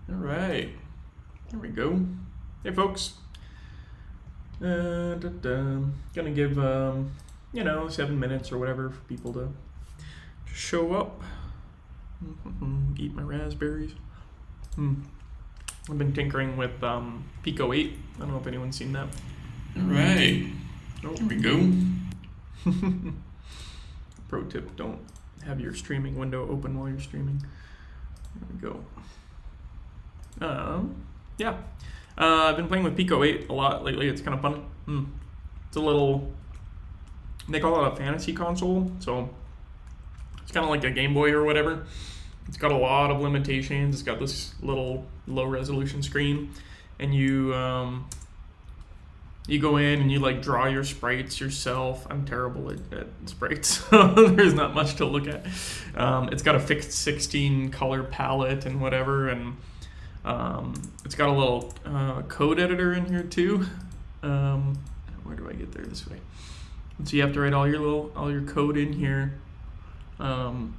All right, here we go. Hey folks, gonna give 7 minutes or whatever for people to show up. Eat my raspberries. I've been tinkering with Pico 8. I don't know if anyone's seen that. All right, here we go. Pro tip: don't have your streaming window open while you're streaming. There we go. Yeah. I've been playing with Pico 8 a lot lately. It's kind of fun. It's a little, they call it a fantasy console, so it's kind of like a Game Boy or whatever. It's got a lot of limitations. It's got this little low resolution screen, and you go in and you like draw your sprites yourself. I'm terrible at sprites, so there's not much to look at. It's got a fixed 16 color palette and whatever, and it's got a little code editor in here too. Where do I get there? This way. So you have to write all your code in here, and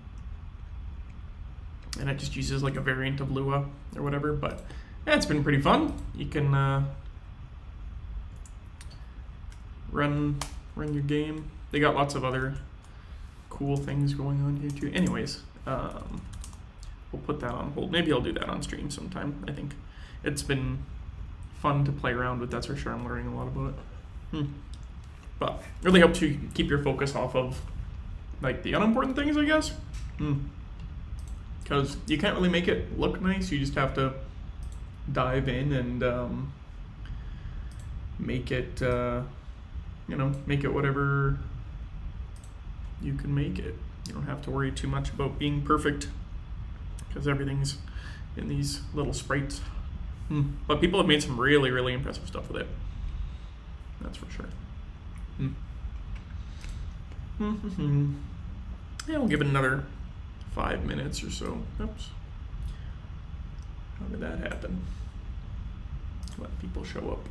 it just uses like a variant of Lua or whatever. But yeah, it's been pretty fun. You can run your game. They got lots of other cool things going on here too. Anyways, we'll put that on hold. Maybe I'll do that on stream sometime. I think it's been fun to play around with, that's for sure. I'm learning a lot about it. But really helps you keep your focus off of like the unimportant things, I guess. Because you can't really make it look nice. You just have to dive in and make it make it whatever you can make it. You don't have to worry too much about being perfect, because everything's in these little sprites. But people have made some really, really impressive stuff with it. That's for sure. Yeah, we'll give it another 5 minutes or so. Oops. How did that happen? Let people show up.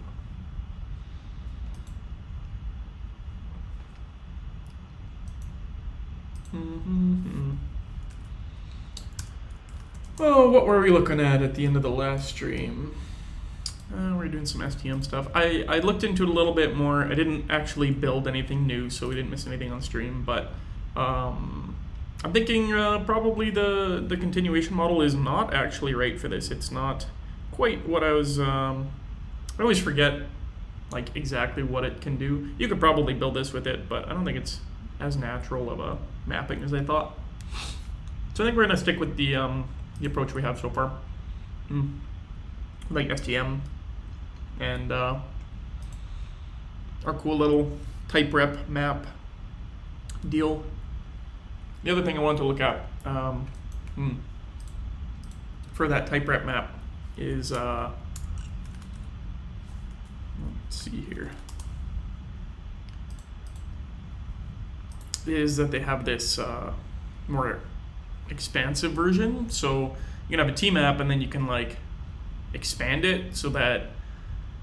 Oh, what were we looking at the end of the last stream? We're doing some STM stuff. I looked into it a little bit more. I didn't actually build anything new, so we didn't miss anything on stream. But I'm thinking probably the continuation model is not actually right for this. It's not quite what I was. I always forget like exactly what it can do. You could probably build this with it, but I don't think it's as natural of a mapping as I thought. So I think we're gonna stick with the approach we have so far, like STM and our cool little type rep map deal. The other thing I wanted to look at for that type rep map is let's see here, is that they have this more expansive version. So you can have a T map and then you can like expand it so that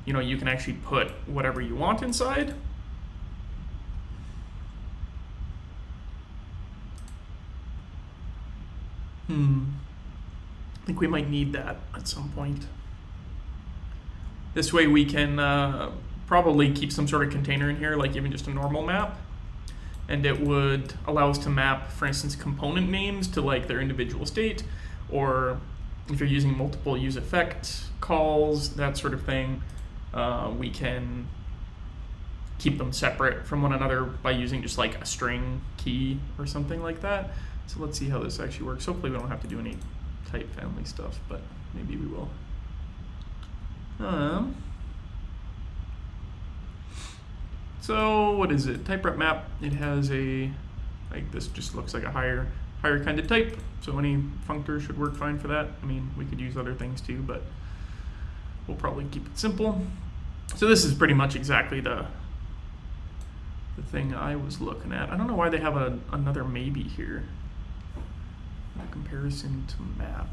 you can actually put whatever you want inside. I think we might need that at some point. This way we can probably keep some sort of container in here, like even just a normal map. And it would allow us to map, for instance, component names to like their individual state, or if you're using multiple use effect calls, that sort of thing, we can keep them separate from one another by using just like a string key or something like that. So let's see how this actually works. Hopefully we don't have to do any type family stuff, but maybe we will. So what is it? Type rep map. It has a, like this just looks like a higher kind of type. So any functor should work fine for that. I mean, we could use other things too, but we'll probably keep it simple. So this is pretty much exactly the thing I was looking at. I don't know why they have another maybe here. A comparison to map.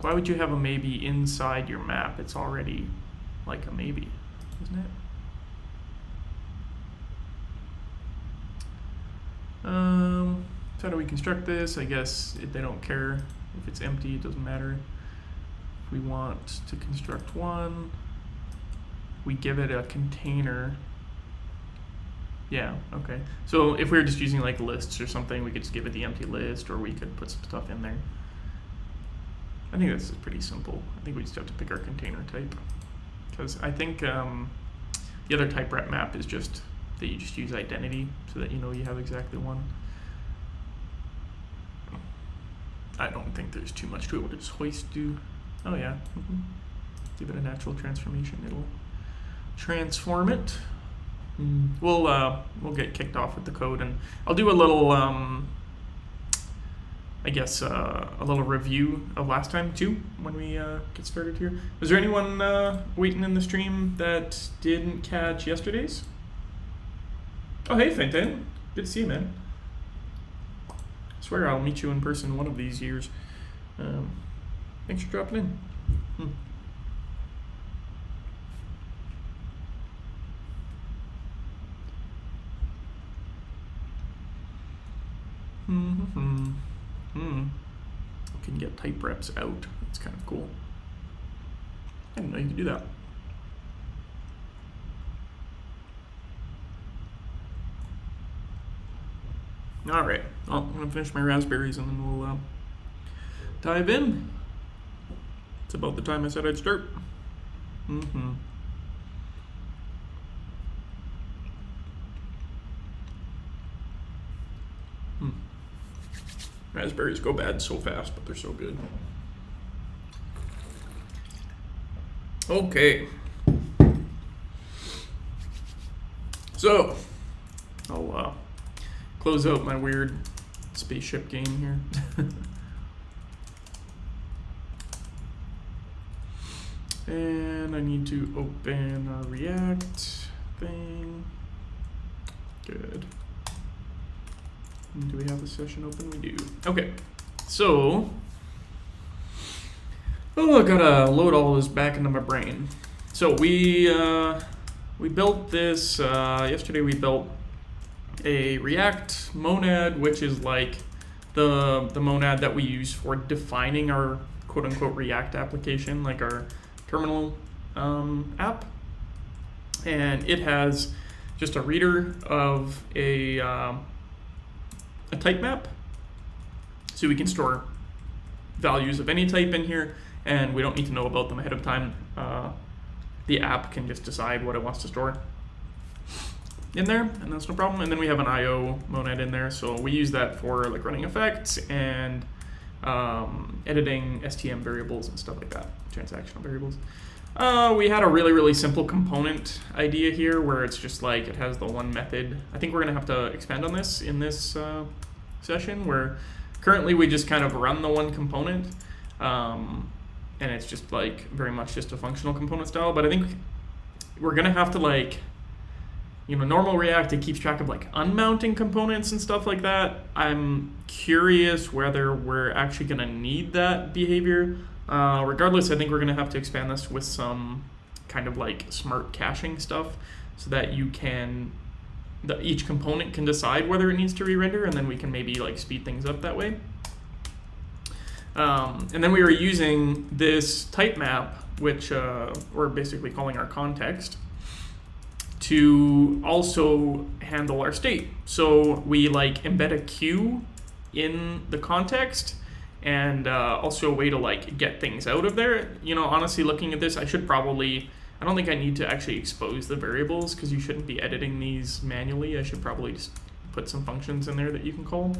Why would you have a maybe inside your map? It's already like a maybe, isn't it? So how do we construct this? I guess they don't care If it's empty, it doesn't matter. If we want to construct one, we give it a container. Yeah, okay. So if we were just using like lists or something, we could just give it the empty list, or we could put some stuff in there. I think this is pretty simple. I think we just have to pick our container type. Because I think the other type rep map is just that you just use identity so that you know you have exactly one. I don't think there's too much to it. What does hoist do? Oh yeah. Give it a natural transformation. It'll transform it. We'll get kicked off with the code, and I'll do a little I guess a little review of last time too when we get started here. Was there anyone waiting in the stream that didn't catch yesterday's? Oh hey Fenton, good to see you, man. I swear I'll meet you in person one of these years. Thanks for dropping in. You can get type reps out. That's kind of cool. I didn't know you could do that. All right, well, I'm gonna finish my raspberries and then we'll dive in. It's about the time I said I'd start. Raspberries go bad so fast, but they're so good. Okay. So, I'll close out my weird spaceship game here. And I need to open a React thing. Good. Do we have the session open? We do. Okay, so I gotta load all this back into my brain. So we built this yesterday. We built a React monad, which is like the monad that we use for defining our quote unquote React application, like our terminal app, and it has just a reader of a type map, so we can store values of any type in here, and we don't need to know about them ahead of time. The app can just decide what it wants to store in there, and that's no problem. And then we have an IO monad in there, so we use that for like running effects and editing STM variables and stuff like that, transactional variables. We had a really simple component idea here where it's just like it has the one method. I think we're gonna have to expand on this in this session, where currently we just kind of run the one component, and it's just like very much just a functional component style. But I think we're gonna have to, like, you know, normal React, it keeps track of like unmounting components and stuff like that. I'm curious whether we're actually gonna need that behavior. Regardless, I think we're gonna have to expand this with some kind of like smart caching stuff, so that you can, each component can decide whether it needs to re-render, and then we can maybe like speed things up that way. And then we were using this type map, which we're basically calling our context, to also handle our state. So we like embed a queue in the context, and also a way to like get things out of there. You know, honestly, looking at this, I don't think I need to actually expose the variables, because you shouldn't be editing these manually. I should probably just put some functions in there that you can call.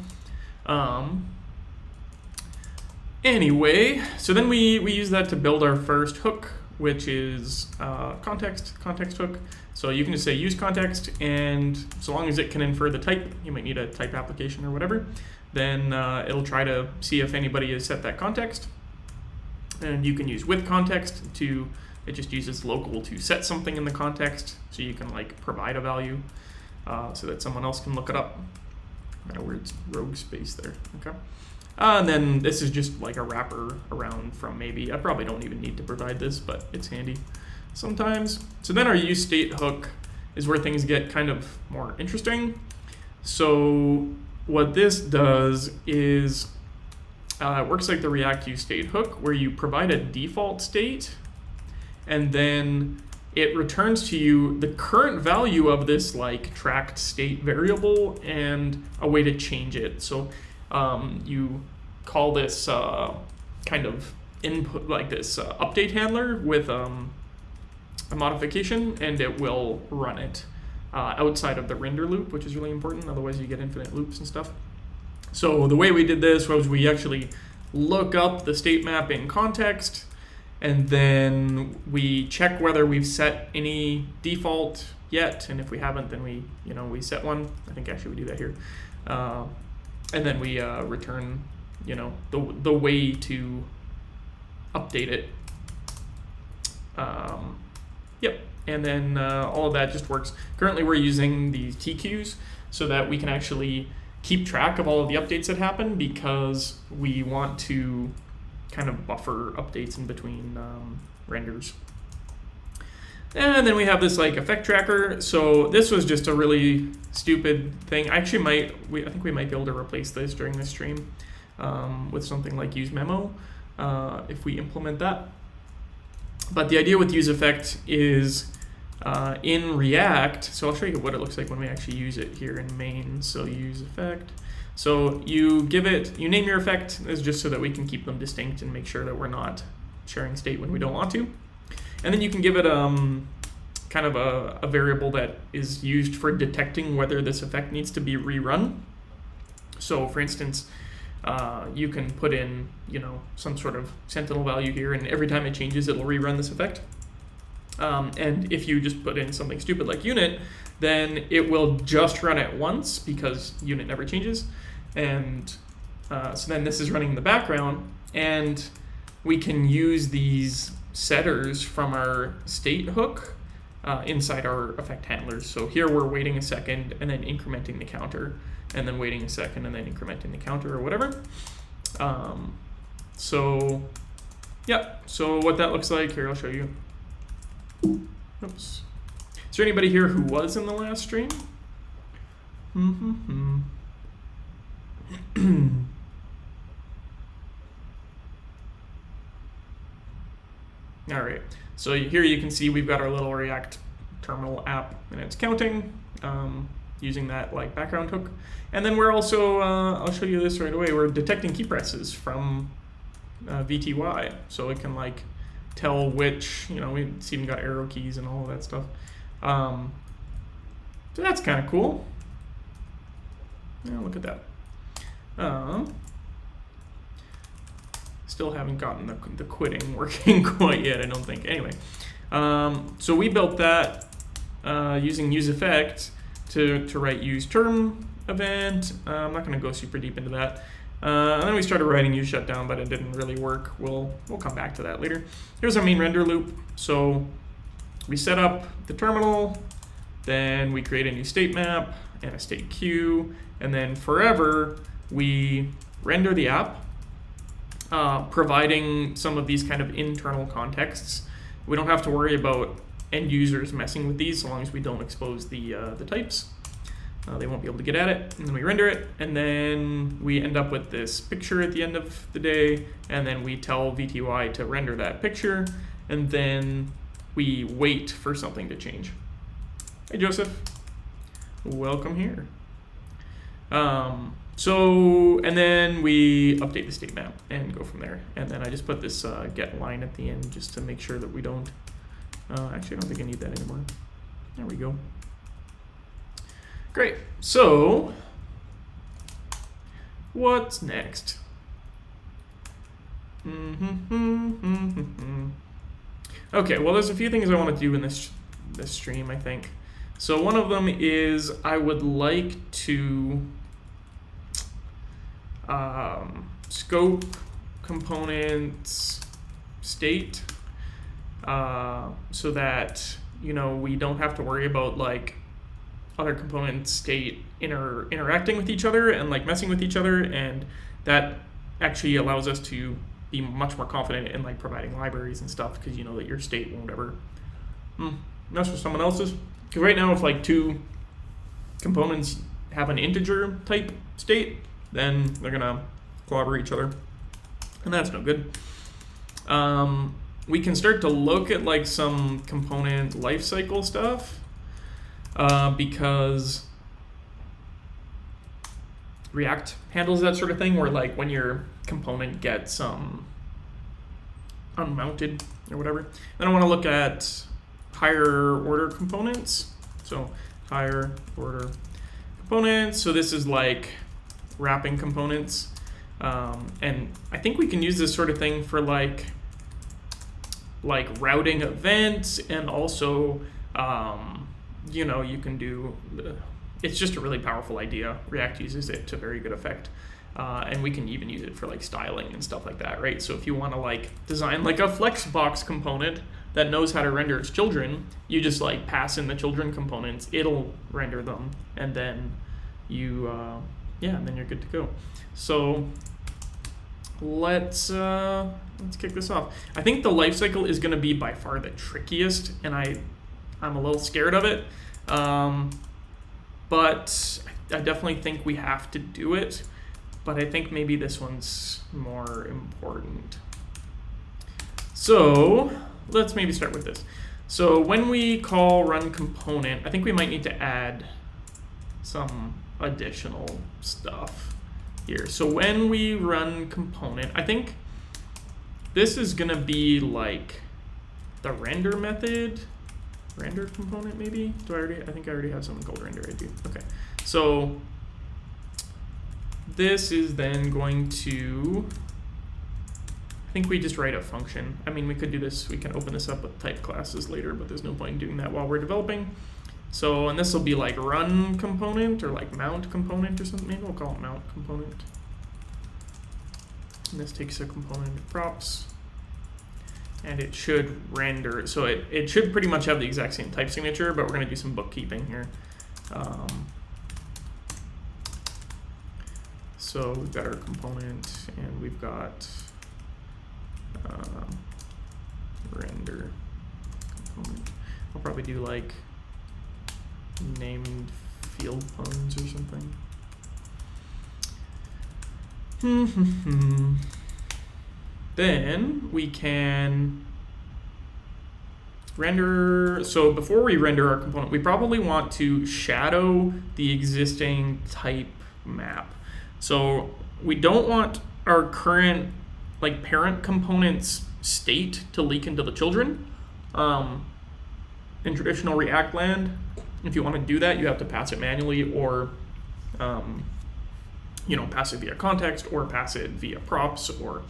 Anyway, so then we use that to build our first hook, which is context hook. So you can just say use context, and so long as it can infer the type, you might need a type application or whatever, then it'll try to see if anybody has set that context. And you can use with context to, it just uses local to set something in the context, so you can like provide a value so that someone else can look it up. Got a weird rogue space there, okay. And then this is just like a wrapper around from maybe, I probably don't even need to provide this, but it's handy sometimes. So then our use state hook is where things get kind of more interesting. So what this does is it works like the React useState hook, where you provide a default state, and then it returns to you the current value of this like tracked state variable and a way to change it. So you call this kind of input, like this update handler with a modification, and it will run it outside of the render loop, which is really important. Otherwise you get infinite loops and stuff. So the way we did this was we actually look up the state map in context, and then we check whether we've set any default yet, and if we haven't, then we set one. I think actually we do that here, and then we return the way to update it. Yep, and then all of that just works. Currently we're using these TQs so that we can actually keep track of all of the updates that happen, because we want to kind of buffer updates in between renders. And then we have this like effect tracker. So this was just a really stupid thing. I think we might be able to replace this during this stream with something like use memo if we implement that. But the idea with use effect is in React, so I'll show you what it looks like when we actually use it here in main. So use effect. So you name your effect as just so that we can keep them distinct and make sure that we're not sharing state when we don't want to. And then you can give it kind of a variable that is used for detecting whether this effect needs to be rerun. So for instance, you can put in some sort of sentinel value here, and every time it changes, it'll rerun this effect. And if you just put in something stupid like unit, then it will just run it once because unit never changes. And so then this is running in the background, and we can use these setters from our state hook inside our effect handlers. So here we're waiting a second and then incrementing the counter, and then waiting a second and then incrementing the counter or whatever. So yeah, so what that looks like here, I'll show you. Oops. Is there anybody here who was in the last stream? All right, so here you can see we've got our little React terminal app, and it's counting using that like background hook. And then we're also, I'll show you this right away, we're detecting key presses from VTY, so it can like tell which, it's even got arrow keys and all of that stuff. So that's kind of cool. Yeah, look at that. Still haven't gotten the quitting working quite yet, I don't think. Anyway, so we built that using use effect to write use term event. I'm not going to go super deep into that. And then we started writing use shutdown, but it didn't really work. We'll come back to that later. Here's our main render loop. So we set up the terminal, then we create a new state map and a state queue, and then forever we render the app, providing some of these kind of internal contexts. We don't have to worry about end users messing with these so long as we don't expose the types. They won't be able to get at it. And then we render it, and then we end up with this picture at the end of the day, and then we tell VTY to render that picture, and then we wait for something to change. Hey Joseph, welcome here. And then we update the state map and go from there. And then I just put this get line at the end just to make sure that we don't, actually I don't think I need that anymore. There we go. Great, so what's next? Okay, well there's a few things I want to do in this stream, I think. So one of them is I would like to scope components state so that we don't have to worry about like other components state interacting with each other and like messing with each other, and that actually allows us to be much more confident in like providing libraries and stuff, because you know that your state won't ever mess with someone else's. Because right now if like two components have an integer type state, then they're gonna clobber each other. and that's no good. We can start to look at like some component lifecycle stuff because React handles that sort of thing, where like when your component gets unmounted or whatever. Then I want to look at higher order components. So higher order components. So this is like wrapping components. And I think we can use this sort of thing for like routing events, and also you know, you can do it's just a really powerful idea. React uses it to very good effect. And we can even use it for like styling and stuff like that, right? So if you want to like design like a flexbox component that knows how to render its children, you just like pass in the children components, it'll render them, and then you and then you're good to go. So let's kick this off. I think the lifecycle is going to be by far the trickiest, and I'm a little scared of it. But I definitely think we have to do it. But I think maybe this one's more important. So let's maybe start with this. So when we call run component, I think we might need to add some additional stuff here. So when we run component, I think this is gonna be like the render method. Render component maybe? I think I already have something called render. I do. Okay. So this is then going to, I think we just write a function. I mean, we could do this, we can open this up with type classes later, but there's no point in doing that while we're developing. So, and this will be like run component or like mount component or something. Maybe we'll call it mount component. And this takes a component of props. And it should render, so it should pretty much have the exact same type signature, but we're going to do some bookkeeping here. So we've got our component, and we've got render component. I'll probably do like named field puns or something. Then we can render, so before we render our component, we probably want to shadow the existing type map. So we don't want our current like parent component's state to leak into the children. In traditional React land, if you want to do that, you have to pass it manually, or you know, pass it via context, or pass it via props, or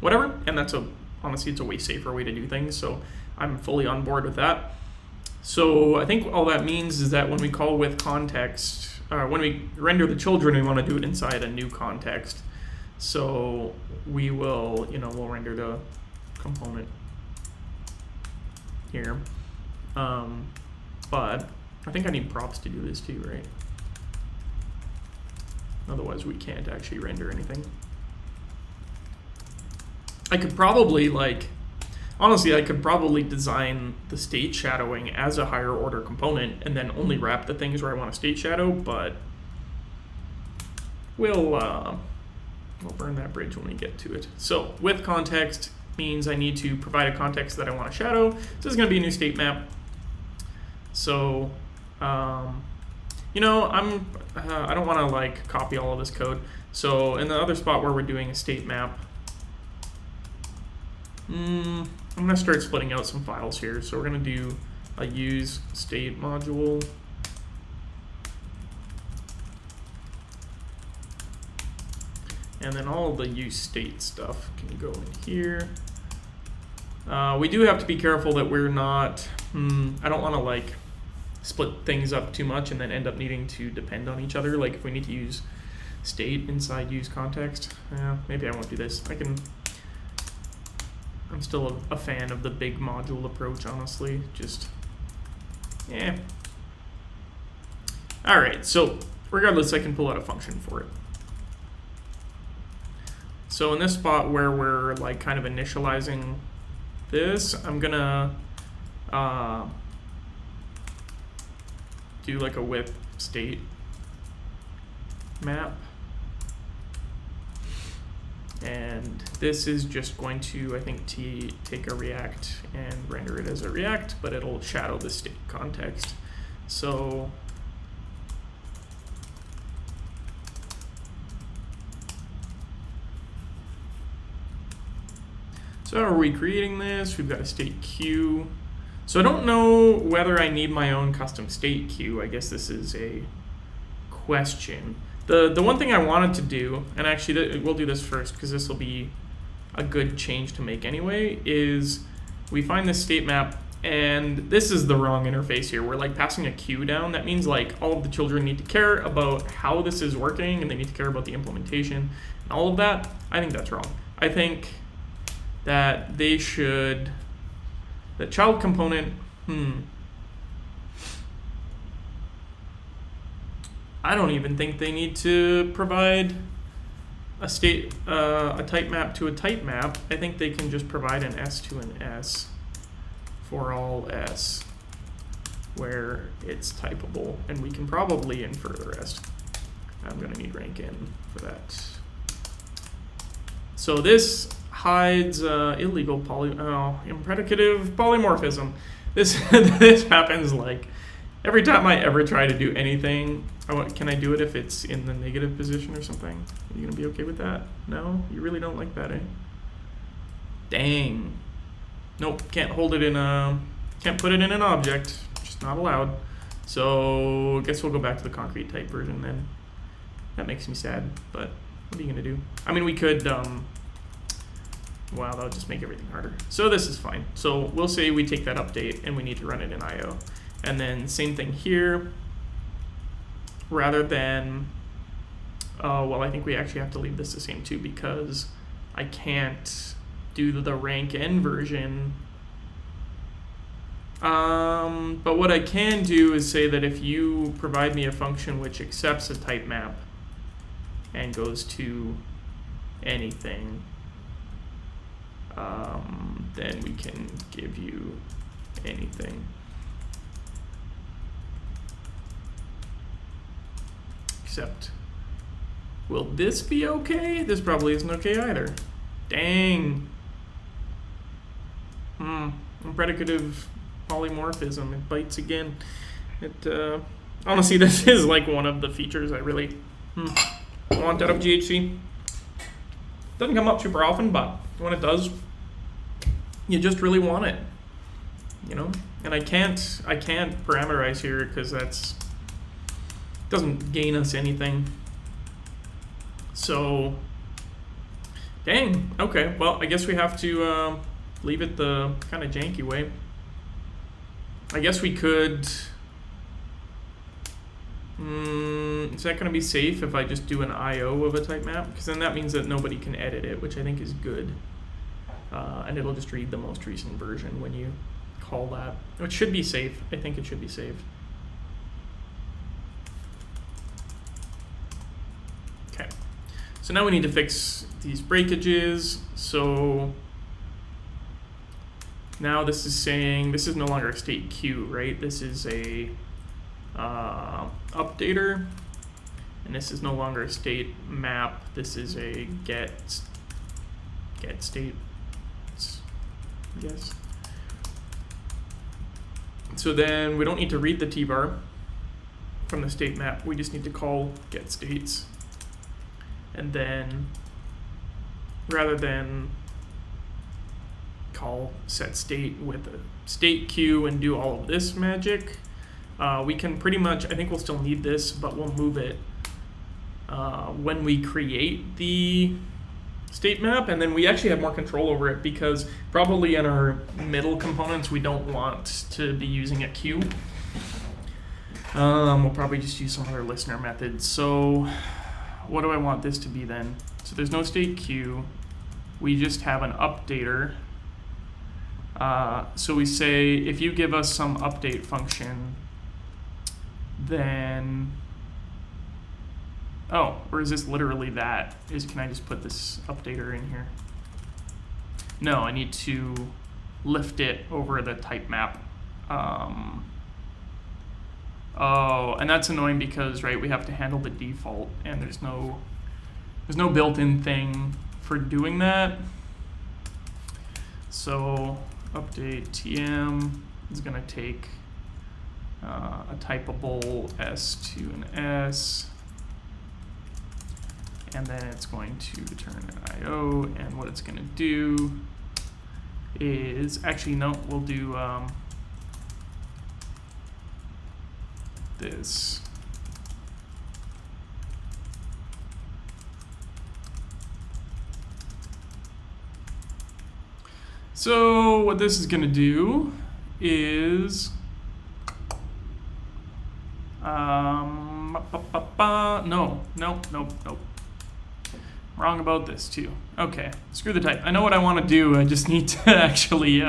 whatever. And that's honestly, it's a way safer way to do things. So I'm fully on board with that. So I think all that means is that when we call with context, when we render the children, we want to do it inside a new context. So we will, you know, we'll render the component here. But I think I need props to do this too, right? Otherwise we can't actually render anything. I could probably honestly, I could probably design the state shadowing as a higher order component and then only wrap the things where I want to state shadow, but we'll burn that bridge when we get to it. So with context means I need to provide a context that I want to shadow. So this is going to be a new state map. So, you know, I don't want to like copy all of this code. So in the other spot where we're doing a state map, I'm going to start splitting out some files here. So we're going to do a use state module. And then all of the use state stuff can go in here. We do have to be careful that we're not, I don't want to like split things up too much and then end up needing to depend on each other. Like if we need to use state inside use context, maybe I won't do this. I'm still a fan of the big module approach, honestly. All right, so regardless, I can pull out a function for it. So in this spot where we're like kind of initializing this, I'm gonna do like a with state map. And this is just going to, I think, take a React and render it as a React, but it'll shadow the state context. So are we creating this? We've got a state queue. So I don't know whether I need my own custom state queue. I guess this is a question. The one thing I wanted to do, and actually we'll do this first because this will be a good change to make anyway, is we find this state map, and this is the wrong interface here. We're like passing a queue down. That means like all of the children need to care about how this is working, and they need to care about the implementation and all of that. I think that's wrong. I think that they should, the child component, I don't even think they need to provide a type map to a type map. I think they can just provide an S to an S for all S where it's typable, and we can probably infer the rest. I'm gonna need rank in for that. So this hides illegal impredicative polymorphism. This this happens like every time I ever try to do anything. Can I do it if it's in the negative position or something? Are you gonna be okay with that? No? You really don't like that, eh? Dang. Nope, can't hold it in can't put it in an object. Just not allowed. So I guess we'll go back to the concrete type version then. That makes me sad, but what are you gonna do? I mean, we could, wow, that'll just make everything harder. So this is fine. So we'll say we take that update and we need to run it in IO. And then same thing here. Rather than, well, I think we actually have to leave this the same too, because I can't do the rank n version. But what I can do is say that if you provide me a function which accepts a type map and goes to anything, then we can give you anything. Except, will this be okay? This probably isn't okay either. Dang. Impredicative polymorphism, it bites again. Honestly, this is like one of the features I really want out of GHC. Doesn't come up super often, but when it does, you just really want it, you know? And I can't parameterize here because that's doesn't gain us anything. So, dang, okay, well, I guess we have to leave it the kind of janky way. I guess we could, is that gonna be safe if I just do an IO of a type map? Because then that means that nobody can edit it, which I think is good. And it'll just read the most recent version when you call that. It should be safe, I think it should be safe. Okay, so now we need to fix these breakages. So now this is saying this is no longer a state queue, right? This is a updater, and this is no longer a state map. This is a get state, I guess. So then we don't need to read the t-bar from the state map. We just need to call get states. And then rather than call set state with a state queue and do all of this magic, we can pretty much, I think we'll still need this, but we'll move it when we create the state map, and then we actually have more control over it because probably in our middle components we don't want to be using a queue. We'll probably just use some other listener methods. So what do I want this to be then? So there's no state queue. We just have an updater. So we say if you give us some update function, then, oh, or is this literally that? Can I just put this updater in here? No, I need to lift it over the type map. Oh, and that's annoying because, right, we have to handle the default, and there's no built-in thing for doing that. So update TM is going to take a typeable S to an S, and then it's going to return an IO, and what it's going to do is, actually no, we'll do this. So what this is going to do is nope. Wrong about this too. Okay, screw the type. I know what I want to do. I just need to actually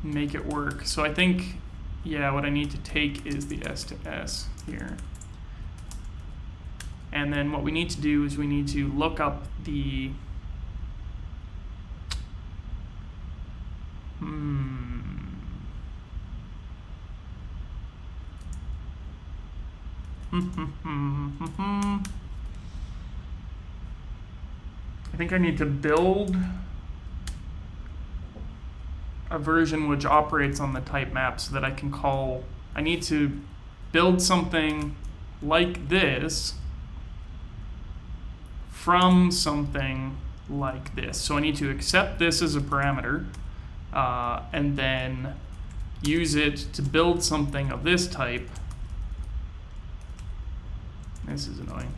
make it work. So I think, yeah, what I need to take is the S to S here. And then what we need to do is we need to look up the I think I need to build a version which operates on the type map so that I can call, I need to build something like this from something like this. So I need to accept this as a parameter and then use it to build something of this type. This is annoying.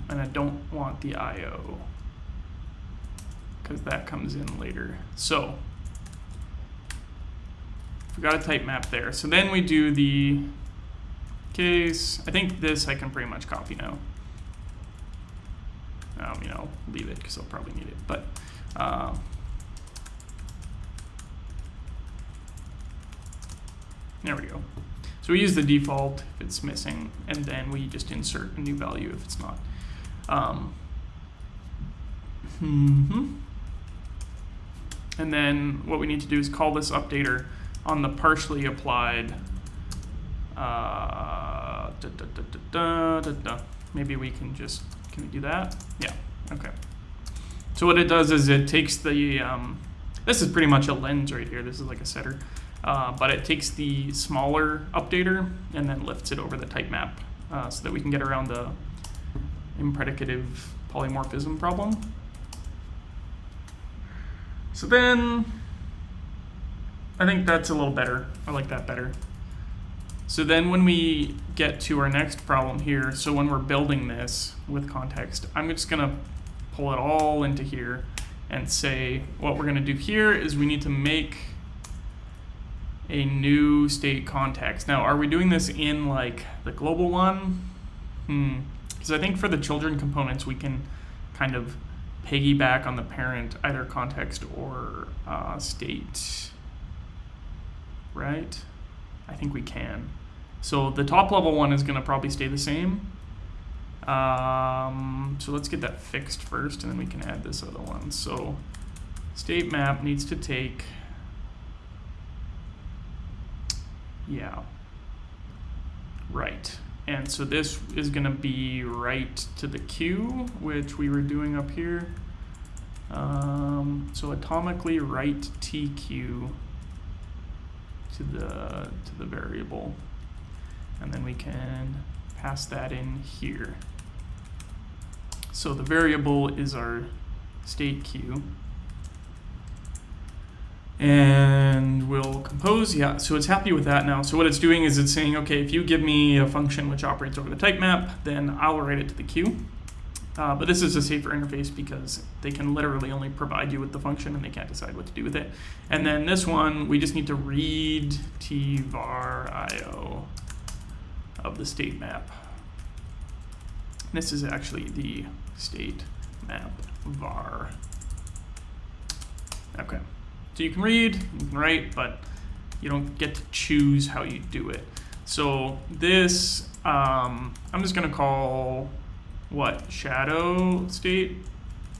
And I don't want the IO because that comes in later. So we got a type map there. So then we do the case. I think this I can pretty much copy now. I'll leave it because I'll probably need it. But there we go. So we use the default if it's missing, and then we just insert a new value if it's not. And then what we need to do is call this updater on the partially applied. Maybe we can just, can we do that? Yeah, okay. So what it does is it takes the, this is pretty much a lens right here. This is like a setter. But it takes the smaller updater and then lifts it over the type map so that we can get around the impredicative polymorphism problem. So then I think that's a little better. I like that better. So then when we get to our next problem here, so when we're building this with context, I'm just going to pull it all into here and say what we're going to do here is we need to make a new state context. Now, are we doing this in like the global one? Because I think for the children components, we can kind of piggyback on the parent, either context or state, right? I think we can. So the top level one is gonna probably stay the same. So let's get that fixed first, and then we can add this other one. So state map needs to take, yeah, right. And so this is going to be right to the Q, which we were doing up here. So atomically write TQ to the variable, and then we can pass that in here. So the variable is our state Q. And we'll compose, yeah, so it's happy with that now. So what it's doing is it's saying, okay, if you give me a function which operates over the type map, then I'll write it to the queue. But this is a safer interface because they can literally only provide you with the function and they can't decide what to do with it. And then this one, we just need to read tvar.io of the state map. This is actually the state map var. Okay. So you can read, you can write, but you don't get to choose how you do it. So this, I'm just gonna call what, shadow state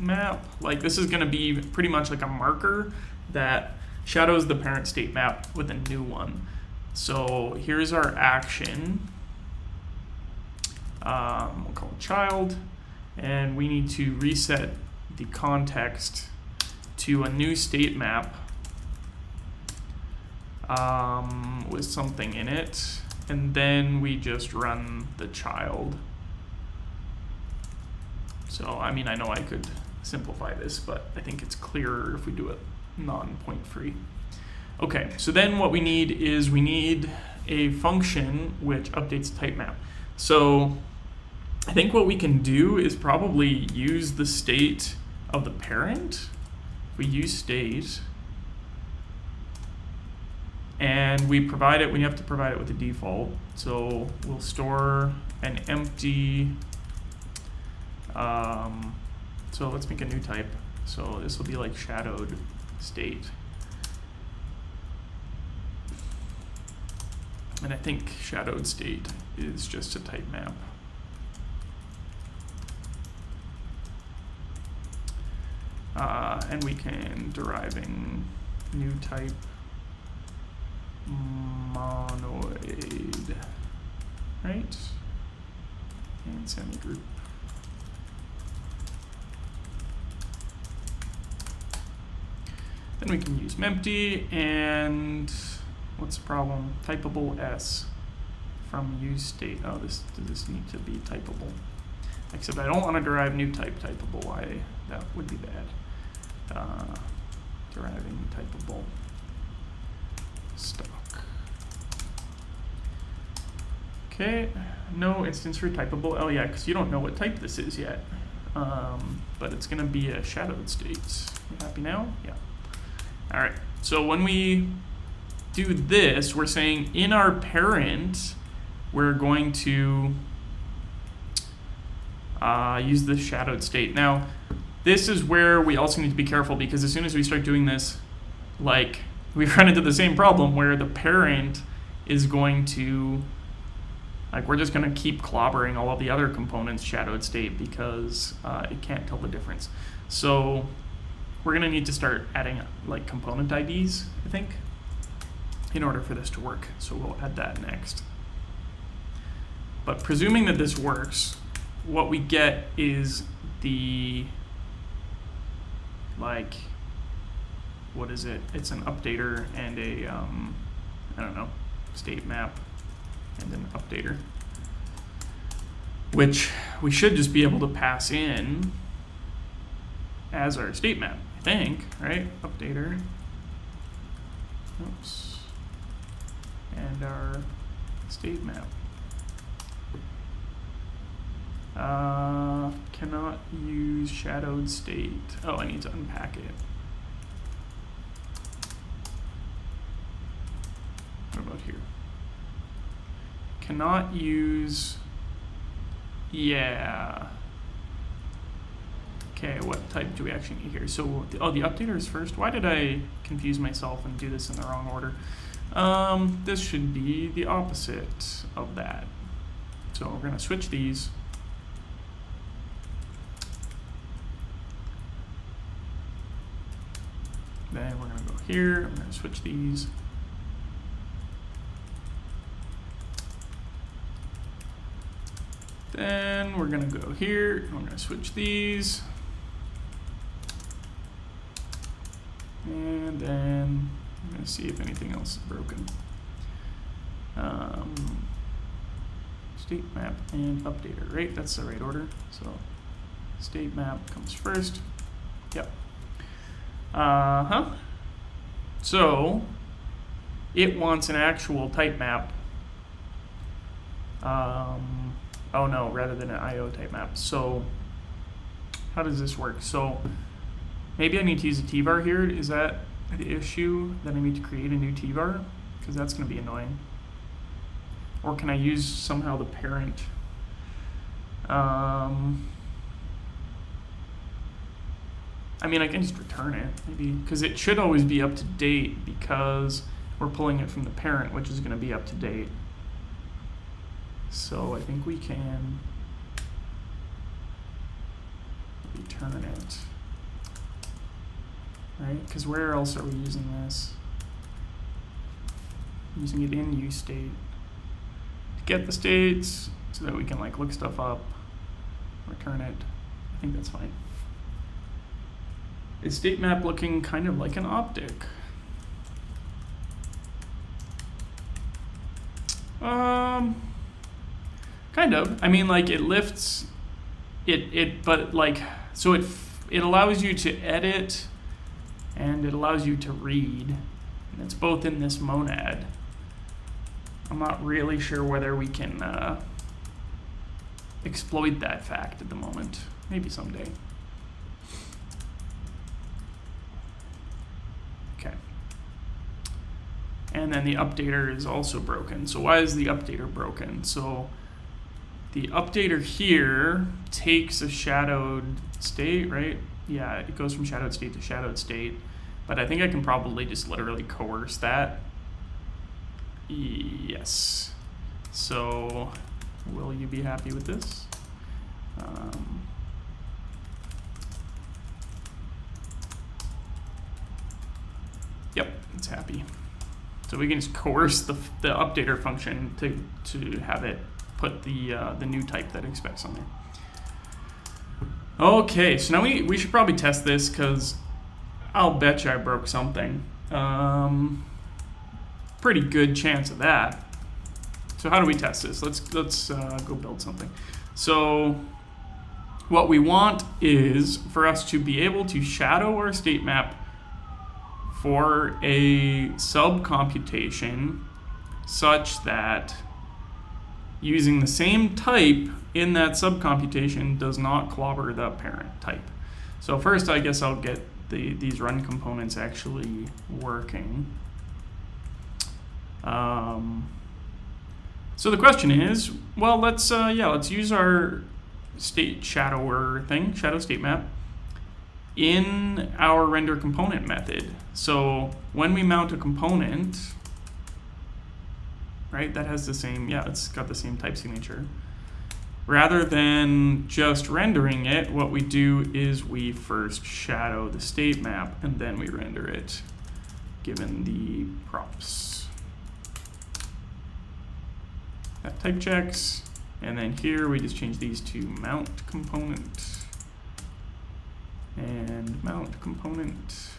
map? Like this is gonna be pretty much like a marker that shadows the parent state map with a new one. So here's our action. We'll call it child, and we need to reset the context to a new state map with something in it, and then we just run the child. So, I mean, I know I could simplify this, but I think it's clearer if we do it non-point free. Okay, so then what we need is a function which updates the type map. So I think what we can do is probably use the state of the parent. If we use state, and we have to provide it with a default. So we'll store an empty, so let's make a new type. So this will be like shadowed state. And I think shadowed state is just a type map. And we can deriving new type monoid, right? And semigroup. Then we can use mempty, and what's the problem? Typable S from use state. Oh, does this need to be typable? Except I don't want to derive new type typable. That would be bad. Deriving typable stock. Okay, no instance for typable. Oh yeah, because you don't know what type this is yet. But it's going to be a shadowed state. You happy now? Yeah. All right. So when we do this, we're saying in our parent, we're going to use the shadowed state. Now, this is where we also need to be careful, because as soon as we start doing this, like, we run into the same problem where the parent is going to, like, we're just going to keep clobbering all of the other components shadowed state because it can't tell the difference. So we're going to need to start adding like component IDs, I think, in order for this to work. So we'll add that next. But presuming that this works, what we get is the, like, what is it? It's an updater and a, I don't know, state map and an updater, which we should just be able to pass in as our state map, I think, right? Updater. Oops. And our state map. Cannot use shadowed state. Oh, I need to unpack it. What about here? Cannot use, yeah. Okay, what type do we actually need here? So, the updater is first. Why did I confuse myself and do this in the wrong order? This should be the opposite of that. So we're gonna switch these. Then we're gonna go here, I'm gonna switch these. Then we're gonna go here, and we're gonna switch these. And then I'm gonna see if anything else is broken. State map and updater, right? That's the right order. So state map comes first. Yep. So it wants an actual type map. Oh no, rather than an IO type map. So how does this work? So maybe I need to use a tvar here. Is that the issue, that I need to create a new tvar? Because that's going to be annoying. Or can I use somehow the parent? I mean, I can just return it, maybe, because it should always be up to date because we're pulling it from the parent, which is going to be up to date. So I think we can return it, right? Because where else are we using this? using it in use state to get the states so that we can like look stuff up, return it. I think that's fine. Is state map looking kind of like an object? Kind of. I mean, like it lifts it, but like so it allows you to edit and it allows you to read, and it's both in this monad. I'm not really sure whether we can exploit that fact at the moment. Maybe someday. Okay. And then the updater is also broken. So why is the updater broken? So the updater here takes a shadowed state, right? Yeah, it goes from shadowed state to shadowed state. But I think I can probably just literally coerce that. Yes. So will you be happy with this? Yep, it's happy. So we can just coerce the updater function to have it put the new type that it expects on there. Okay, so now we should probably test this because I'll bet you I broke something. Pretty good chance of that. So how do we test this? Let's go build something. So what we want is for us to be able to shadow our state map for a sub computation such that using the same type in that sub computation does not clobber the parent type. So first, I guess I'll get these run components actually working. So the question is, well, let's use our state shadower thing, shadow state map, in our render component method. So when we mount a component, right, that has the same, it's got the same type signature. Rather than just rendering it, what we do is we first shadow the state map and then we render it, given the props. That type checks, and then here we just change these to mount component and mount component.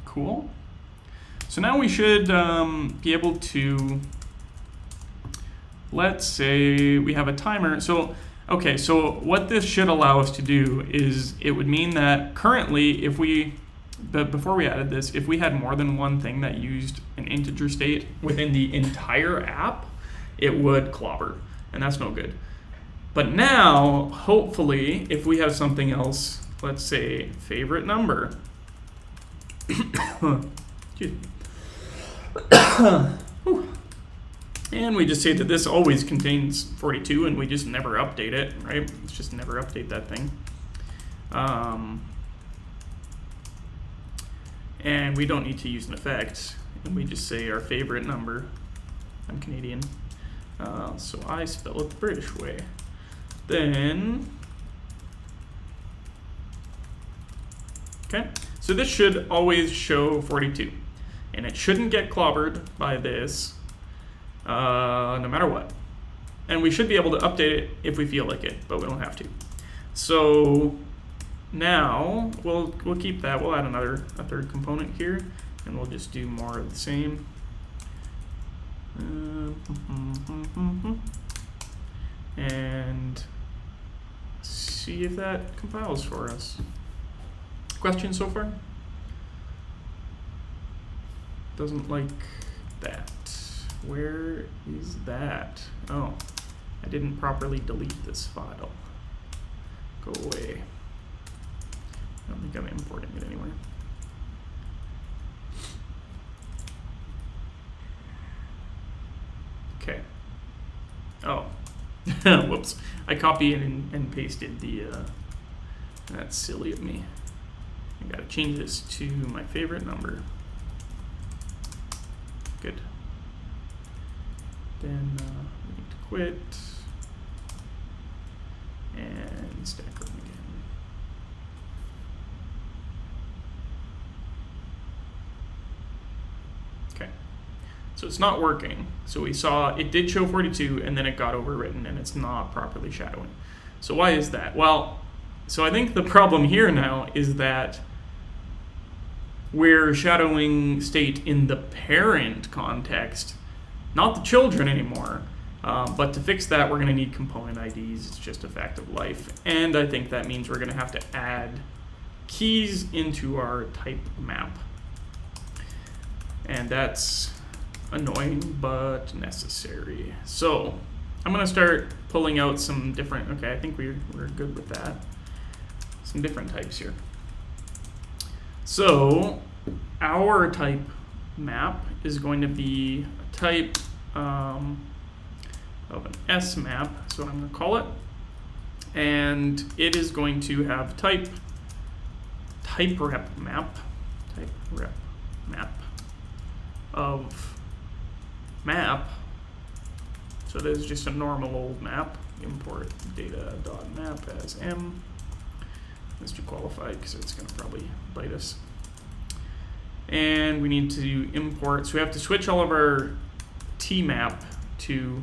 Cool. So now we should be able to, let's say we have a timer. So, okay, so what this should allow us to do is it would mean that currently before we added this, if we had more than one thing that used an integer state within the entire app, it would clobber, and that's no good. But now, hopefully, if we have something else, let's say favorite number, and we just say that this always contains 42 and we just never update it, right? Let's just never update that thing. And we don't need to use an effect. And we just say our favorite number. I'm Canadian, so I spell it the British way. Then, okay, so this should always show 42. And it shouldn't get clobbered by this, no matter what. And we should be able to update it if we feel like it, but we don't have to. So now we'll keep that. We'll add a third component here, and we'll just do more of the same. And see if that compiles for us. Questions so far? Doesn't like that. Where is that? Oh, I didn't properly delete this file. Go away. I don't think I'm importing it anywhere. Okay. Oh, whoops. I copied and pasted the, that's silly of me. I gotta change this to my favorite number. Good. Then we need to quit and stack run again. Okay. So it's not working. So we saw it did show 42 and then it got overwritten and it's not properly shadowing. So why is that? Well, so I think the problem here now is that we're shadowing state in the parent context, not the children anymore. But to fix that, we're going to need component IDs. It's just a fact of life. And I think that means we're going to have to add keys into our type map. And that's annoying, but necessary. So I'm going to start pulling out some different, okay, I think we're good with that. Some different types here. So our type map is going to be a type of an S map, that's what I'm going to call it. And it is going to have type rep map of map. So it is just a normal old map. Import data.map as m. Let's do qualified because it's going to probably bite us. And we need to import, so we have to switch all of our T map to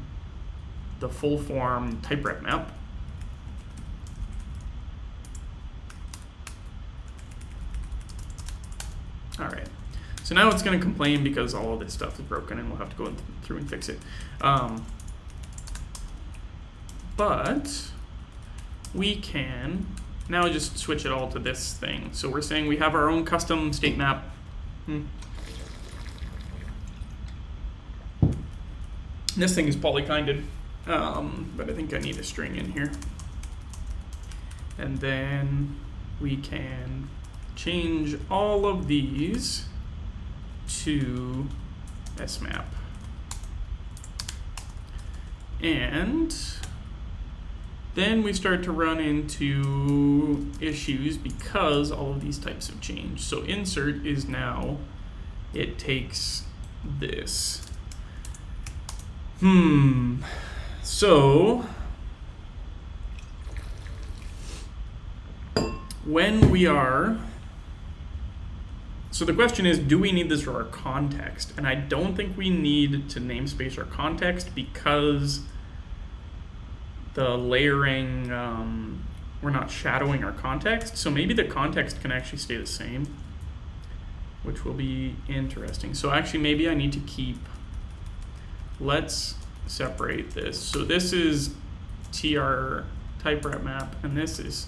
the full form type rep map. All right, so now it's going to complain because all of this stuff is broken and we'll have to go through and fix it. But we can now just switch it all to this thing. So we're saying we have our own custom state map. This thing is polykinded, but I think I need a string in here. And then we can change all of these to smap. And then we start to run into issues because all of these types have changed. So insert is now, it takes this. So when we are, so the question is, do we need this for our context? And I don't think we need to namespace our context because the layering, we're not shadowing our context. So maybe the context can actually stay the same, which will be interesting. So actually maybe I need to keep, let's separate this. So this is TR type rep map, and this is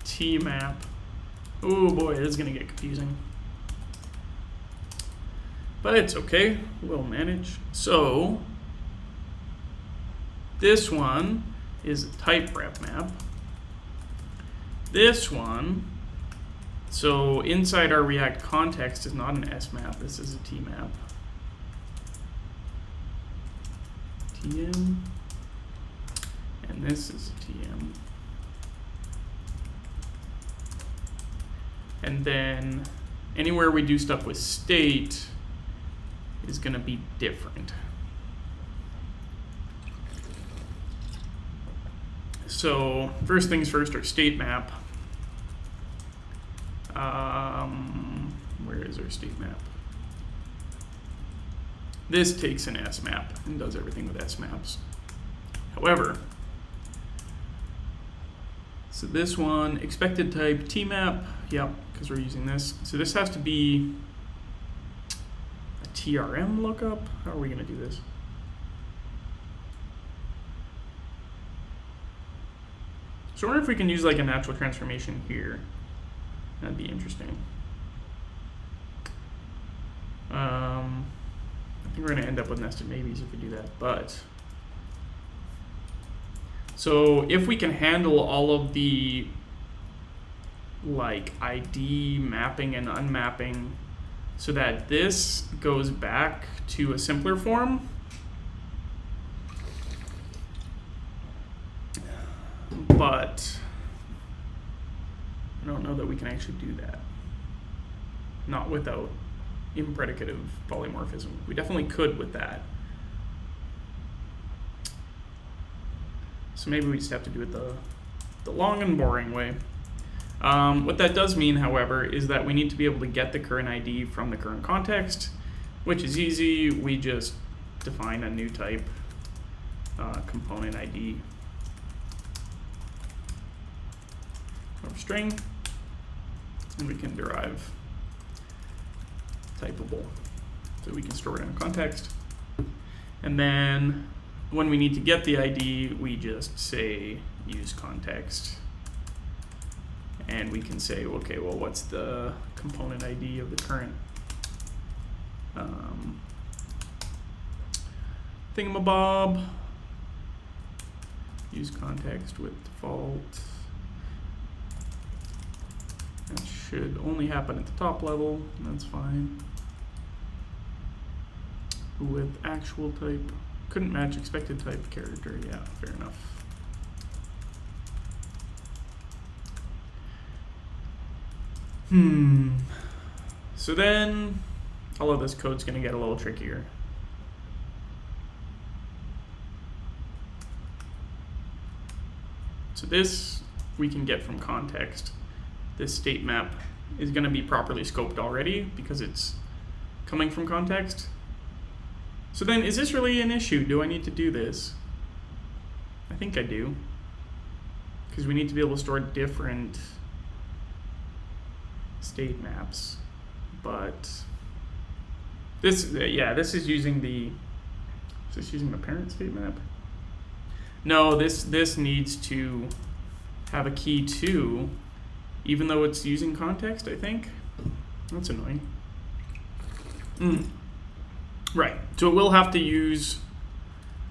T map. Oh boy, this is gonna get confusing. But it's okay, we'll manage. So this one is a type rep map. This one, so inside our React context is not an S map, this is a T map. TM, and this is a TM. And then anywhere we do stuff with state is going to be different. So first things first, our state map. Where is our state map? This takes an S map and does everything with S maps. However, so this one, expected type T map, yep, because we're using this. So this has to be a TRM lookup. How are we going to do this? So I wonder if we can use like a natural transformation here. That'd be interesting. I think we're going to end up with nested maybes if we do that, but so if we can handle all of the like ID mapping and unmapping so that this goes back to a simpler form, but I don't know that we can actually do that. Not without impredicative polymorphism. We definitely could with that. So maybe we just have to do it the long and boring way. What that does mean, however, is that we need to be able to get the current ID from the current context. which is easy. We just define a new type, component ID of string, and we can derive typeable. So we can store it in context. And then when we need to get the ID, we just say use context. And we can say, okay, well, what's the component ID of the current thingamabob? Use context with default. That should only happen at the top level, that's fine. With actual type, couldn't match expected type character, yeah, fair enough. So then all of this code's gonna get a little trickier. So this we can get from context. This state map is gonna be properly scoped already because it's coming from context. So then is this really an issue? Do I need to do this? I think I do. Because we need to be able to store different state maps, but this, this is using the, is this using the parent state map? No, this needs to have a key too, even though it's using context, I think. That's annoying. Right, so it will have to use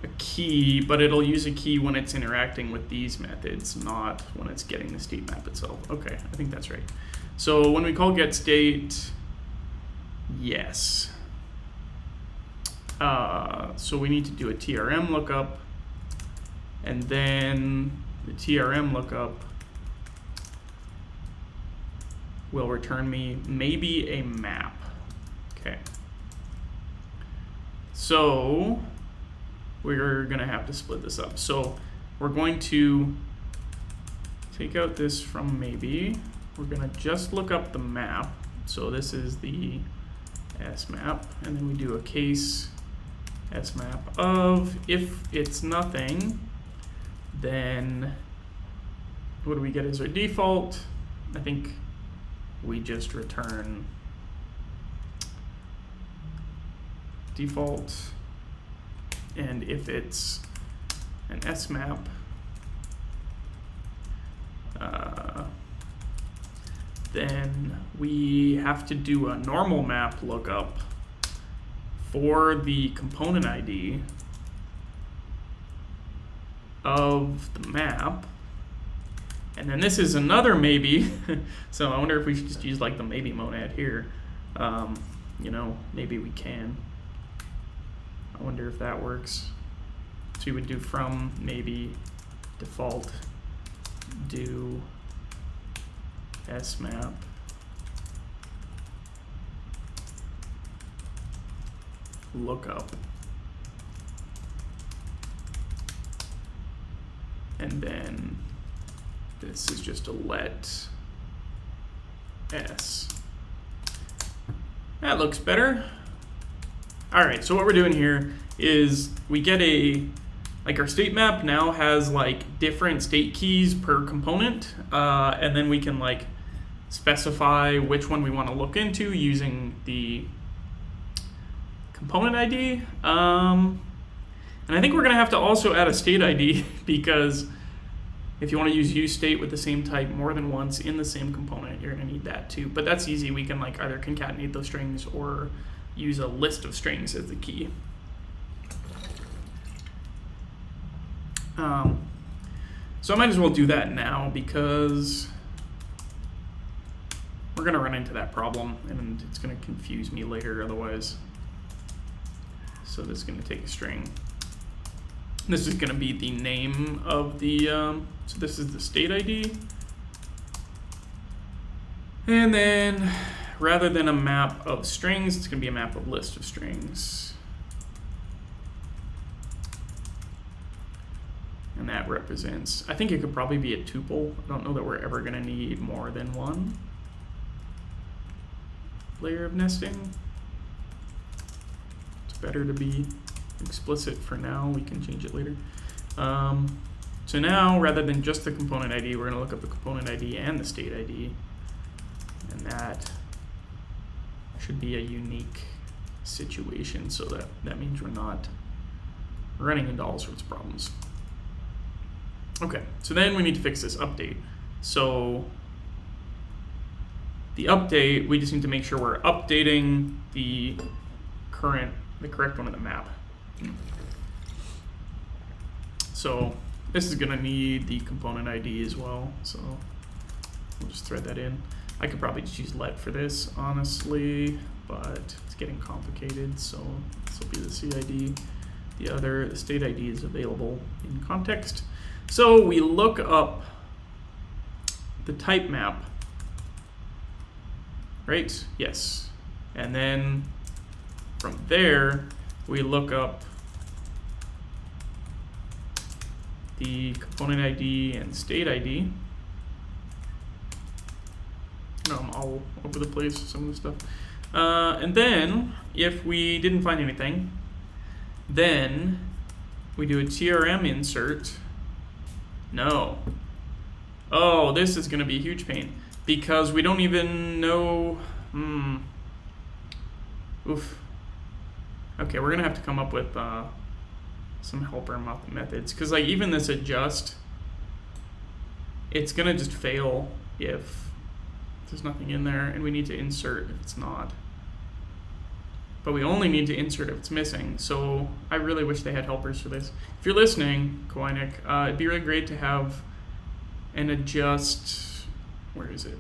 a key, but it'll use a key when it's interacting with these methods, not when it's getting the state map itself. Okay, I think that's right. So when we call getState, yes. So we need to do a TRM lookup, and then the TRM lookup will return me maybe a map. Okay. So we're gonna have to split this up. So we're going to take out this from maybe. We're gonna just look up the map. So this is the S map, and then we do a case S map of, if it's nothing, then what do we get as our default? I think we just return default, and if it's an S map, then we have to do a normal map lookup for the component ID of the map. And then this is another maybe. So I wonder if we should just use like the maybe monad here. You know, maybe we can. I wonder if that works. So you would do from maybe default do S map lookup, and then this is just a let S. That looks better. All right, so what we're doing here is we get a, like our state map now has like different state keys per component, and then we can like specify which one we want to look into using the component ID. And I think we're gonna have to also add a state ID because if you want to use useState with the same type more than once in the same component, you're gonna need that too. But that's easy. We can like either concatenate those strings or use a list of strings as the key. So I might as well do that now because we're gonna run into that problem and it's gonna confuse me later otherwise. So this is gonna take a string. This is gonna be the name of the, so this is the state ID. And then rather than a map of strings, it's gonna be a map of list of strings. And that represents, I think it could probably be a tuple. I don't know that we're ever gonna need more than one layer of nesting. better to be explicit for now. We can change it later. So now, rather than just the component ID, we're going to look up the component ID and the state ID. And that should be a unique situation, so that means we're not running into all sorts of problems. Okay, so then we need to fix this update. So the update, we just need to make sure we're updating the correct one in the map. So this is going to need the component ID as well, so we'll just thread that in. I could probably just use let for this, honestly, but it's getting complicated, so this will be the CID. The state ID is available in context. So we look up the type map, right? Yes. And then from there, we look up the component ID and state ID. I'm all over the place, some of the stuff. And then, if we didn't find anything, then we do a TRM insert. No. Oh, this is going to be a huge pain because we don't even know. Oof. Okay, we're going to have to come up with some helper methods because, like, even this adjust, it's going to just fail if there's nothing in there, and we need to insert if it's not. But we only need to insert if it's missing, so I really wish they had helpers for this. If you're listening, Koinik, it'd be really great to have an adjust, where is it?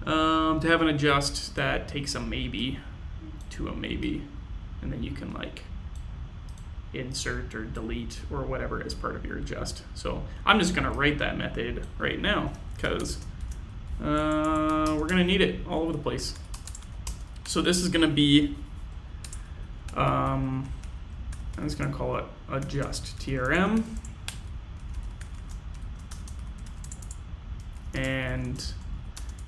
To have an adjust that takes a maybe to a maybe, and then you can like insert or delete or whatever as part of your adjust. So I'm just gonna write that method right now, because we're going to need it all over the place. So this is going to be, I'm just going to call it adjust TRM. And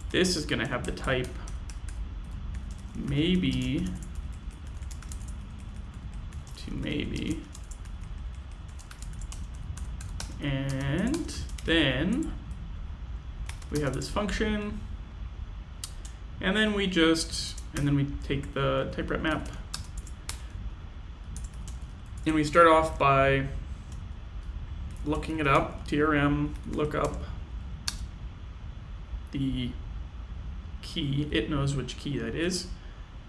this is going to have the type maybe to maybe. And then we have this function, and then we take the type rep map, and we start off by looking it up, TRM, look up the key, it knows which key that is.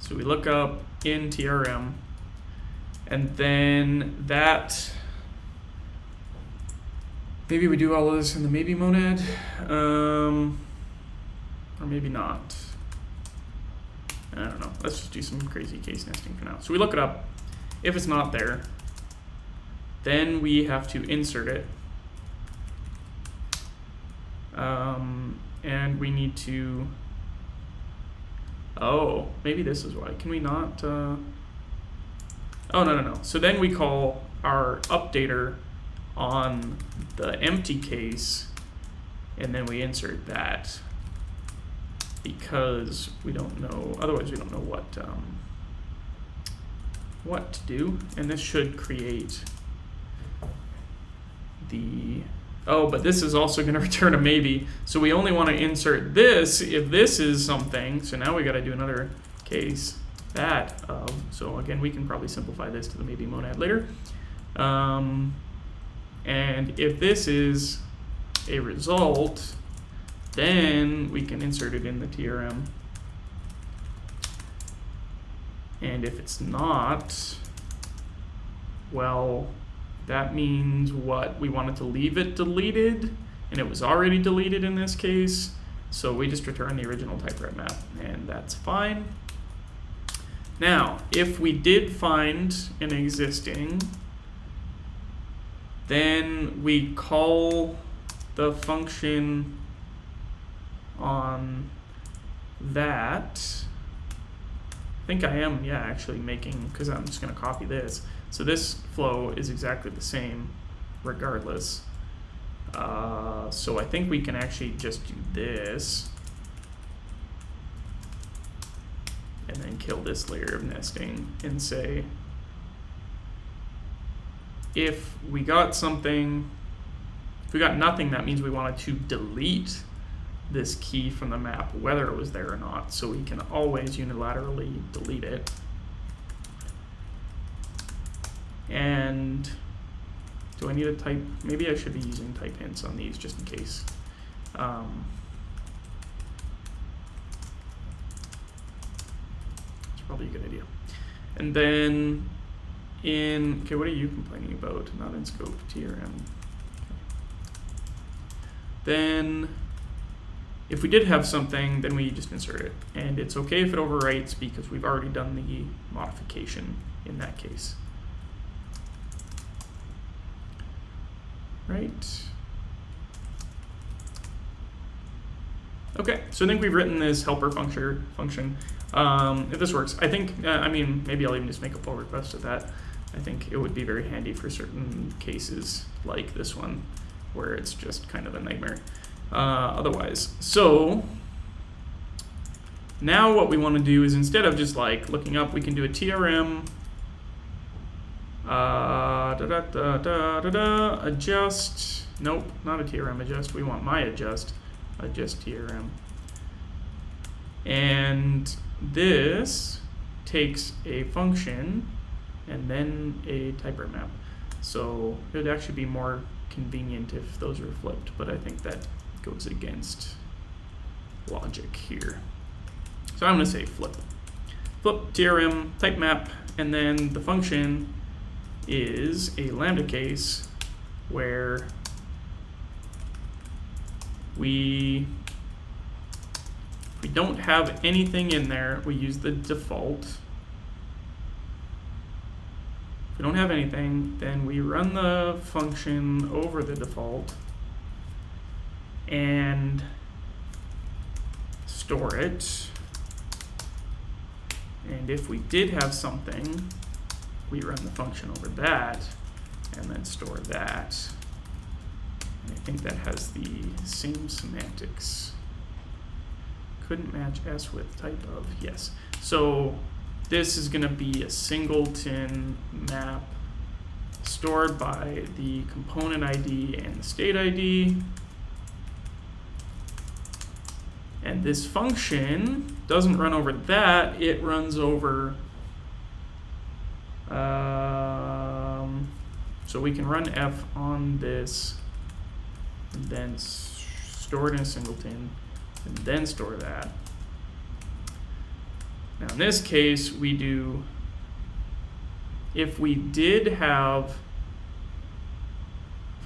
So we look up in TRM, and then that, maybe we do all of this in the maybe monad, or maybe not. I don't know. Let's just do some crazy case nesting for now. So we look it up. If it's not there, then we have to insert it. And we need to, oh, maybe this is why. Can we not, oh, no. So then we call our updater on the empty case, and then we insert that because we don't know, otherwise we don't know what to do. And this should create the, oh, but this is also going to return a maybe, so we only want to insert this if this is something. So now we got to do another case that of, so again we can probably simplify this to the maybe monad later. And if this is a result, then we can insert it in the TRM. And if it's not, well, that means what? We wanted to leave it deleted, and it was already deleted in this case, so we just return the original type rep map, and that's fine. Now, if we did find an existing, then we call the function on that. I think I am, yeah, actually making, because I'm just going to copy this. So this flow is exactly the same regardless. So I think we can actually just do this. and then kill this layer of nesting and say, if we got something, if we got nothing, that means we wanted to delete this key from the map, whether it was there or not. So we can always unilaterally delete it. And do I need a type? Maybe I should be using type hints on these just in case. It's probably a good idea. And then okay, what are you complaining about? Not in scope, TRM. Okay. Then if we did have something, then we just insert it. And it's okay if it overwrites because we've already done the modification in that case. Right. Okay, so I think we've written this helper function. If this works, I think, I mean, maybe I'll even just make a pull request of that. I think it would be very handy for certain cases like this one, where it's just kind of a nightmare otherwise. So now what we want to do is, instead of just like looking up, we can do a TRM adjust. Nope, not a TRM adjust. We want my adjust TRM. And this takes a function and then a typer map. So it would actually be more convenient if those were flipped, but I think that goes against logic here. So I'm going to say flip TRM type map, and then the function is a lambda case where we don't have anything in there, we use the default. If we don't have anything, then we run the function over the default and store it. And if we did have something, we run the function over that and then store that. And I think that has the same semantics. Couldn't match S with type of, yes. So this is going to be a singleton map stored by the component ID and the state ID. And this function doesn't run over that, it runs over, so we can run F on this, and then store it in a singleton, and then store that. Now in this case, we do, if we did have,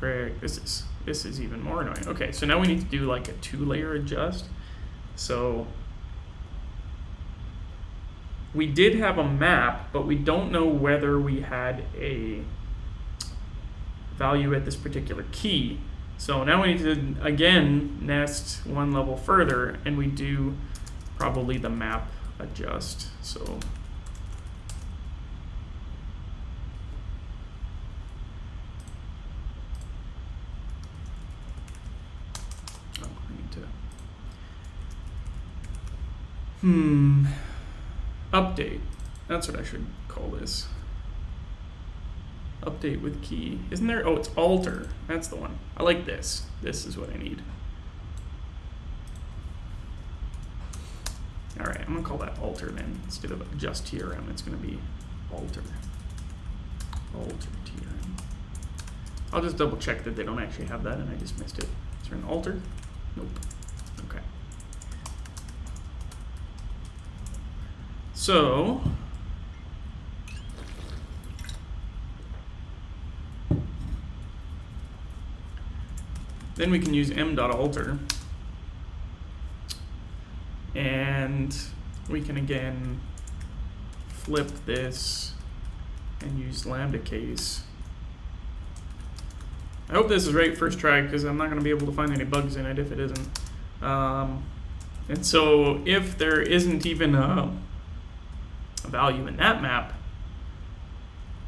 this is even more annoying. Okay, so now we need to do like a 2-layer adjust. So we did have a map, but we don't know whether we had a value at this particular key. So now we need to, again, nest one level further, and we do probably the map adjust. So update. That's what I should call this. Update with key. Isn't there? Oh, it's alter. That's the one. I like this. This is what I need. All right, I'm gonna call that alter then. Instead of just TRM, it's gonna be alter. Alter TRM. I'll just double check that they don't actually have that and I just missed it. Is there an alter? Nope. Okay. So then we can use m.alter, and we can again flip this and use lambda case. I hope this is right first try, because I'm not going to be able to find any bugs in it if it isn't. And so if there isn't even a value in that map,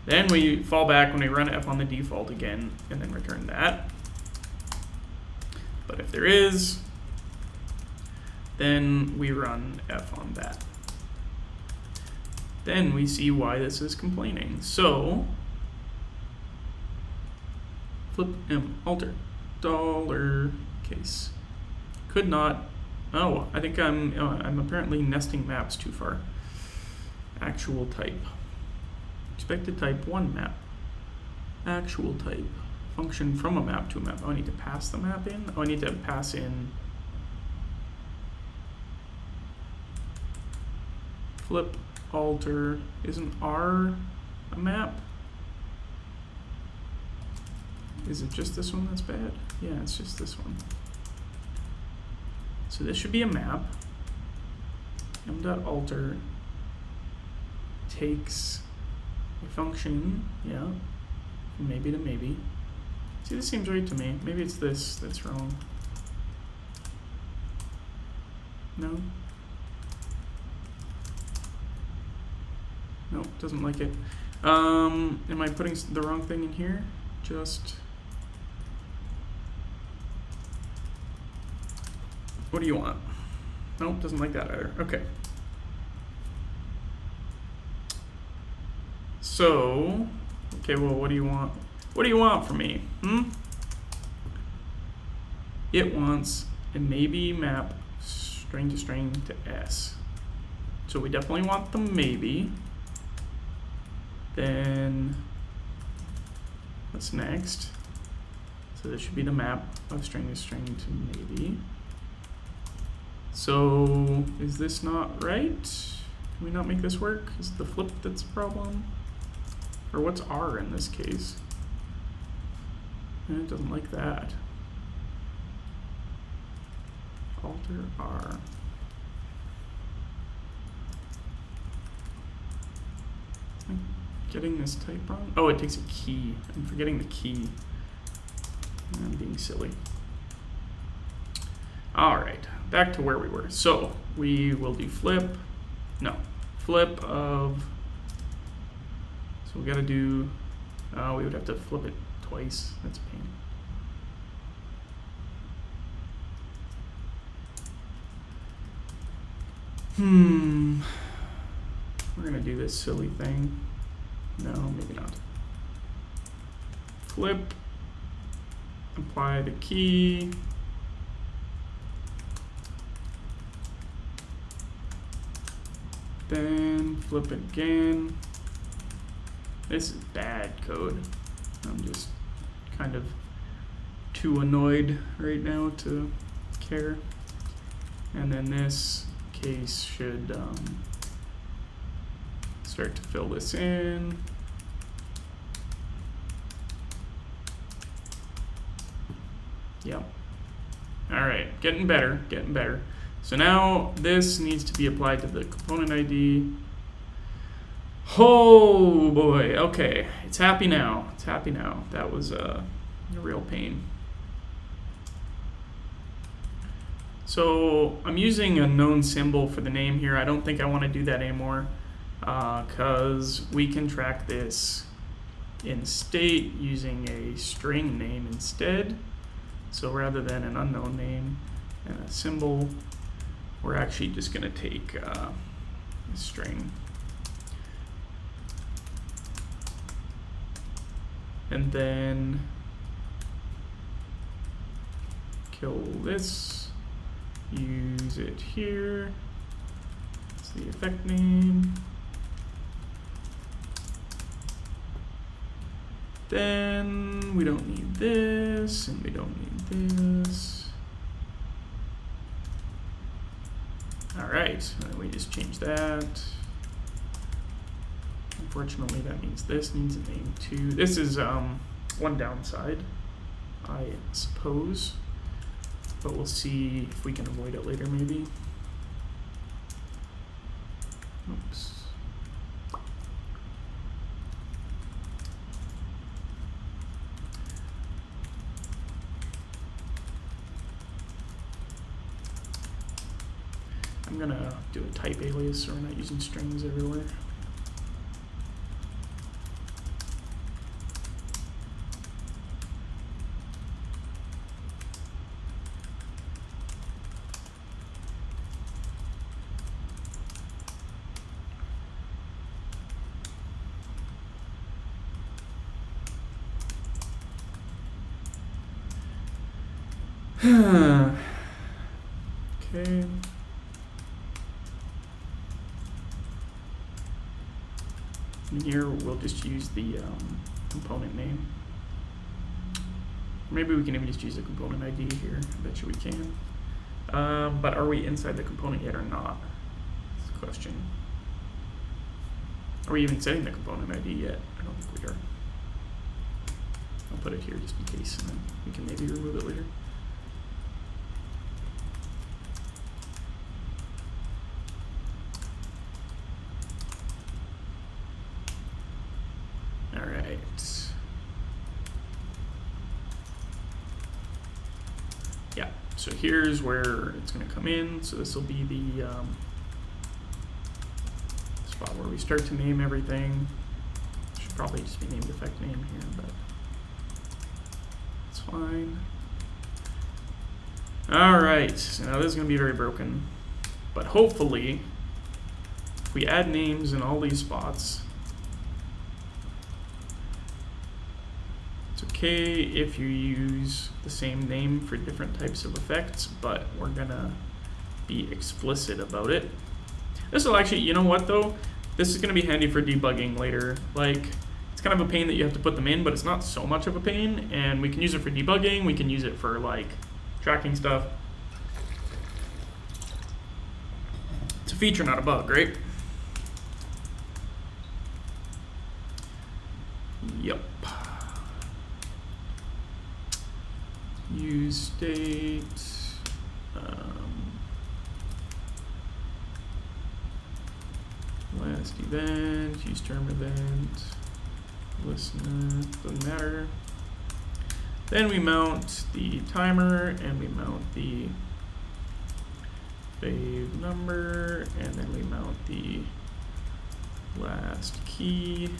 then we fall back when we run F on the default again and then return that. But if there is, then we run F on that. then we see why this is complaining. So flip M, alter, dollar case. Could not, oh, I think I'm apparently nesting maps too far. Actual type. Expected type 1 map. Actual type. Function from a map to a map. Oh, I need to pass the map in? Oh, I need to pass in flip, alter. Isn't R a map? Is it just this one that's bad? Yeah, it's just this one. So this should be a map. M.alter takes a function, yeah, from maybe to maybe. See, this seems right to me. Maybe it's this that's wrong. No? Nope, doesn't like it. Am I putting the wrong thing in here? Just... what do you want? Nope, doesn't like that either. Okay. So, okay, well, what do you want? What do you want from me? It wants a maybe map string to S. So we definitely want the maybe. Then, what's next? So this should be the map of string to maybe. So, is this not right? Can we not make this work? Is it the flip that's the problem? Or what's R in this case? It doesn't like that. Alter R. I'm getting this type wrong. Oh, it takes a key. I'm forgetting the key. I'm being silly. All right, back to where we were. So we will do flip. No, flip of. So we got to do. We would have to flip it twice. That's a pain. We're gonna do this silly thing. No, maybe not. Flip. Apply the key. Then flip it again. This is bad code. I'm just kind of too annoyed right now to care. And then this case should start to fill this in. Yep. All right, getting better, getting better. So now this needs to be applied to the component ID. Oh boy, okay, it's happy now. It's happy now. That was a real pain. So I'm using a known symbol for the name here. I don't think I want to do that anymore because we can track this in state using a string name instead. So rather than an unknown name and a symbol, we're actually just going to take a string. And then kill this, use it here. It's the effect name. Then we don't need this, and we don't need this. All right, we just change that. Unfortunately, that means this needs a name too. This is one downside, I suppose, but we'll see if we can avoid it later maybe. Oops. I'm gonna do a type alias so we're not using strings everywhere. Okay. And here we'll just use the component name. Maybe we can even just use a component ID here. I bet you we can. But are we inside the component yet or not? That's the question. Are we even setting the component ID yet? I don't think we are. I'll put it here just in case, and then we can maybe remove it later. All right. Yeah, so here's where it's going to come in. So this will be the spot where we start to name everything. Should probably just be named effect name here, but it's fine. All right, so now this is going to be very broken, but hopefully if we add names in all these spots, it's okay if you use the same name for different types of effects, but we're gonna be explicit about it. This will actually, you know what though? This is gonna be handy for debugging later. Like, it's kind of a pain that you have to put them in, but it's not so much of a pain, and we can use it for debugging, we can use it for like tracking stuff. It's a feature, not a bug, right? Yep. Use state, last event, use term event, listener, doesn't matter. Then we mount the timer and we mount the fave number, and then we mount the last key.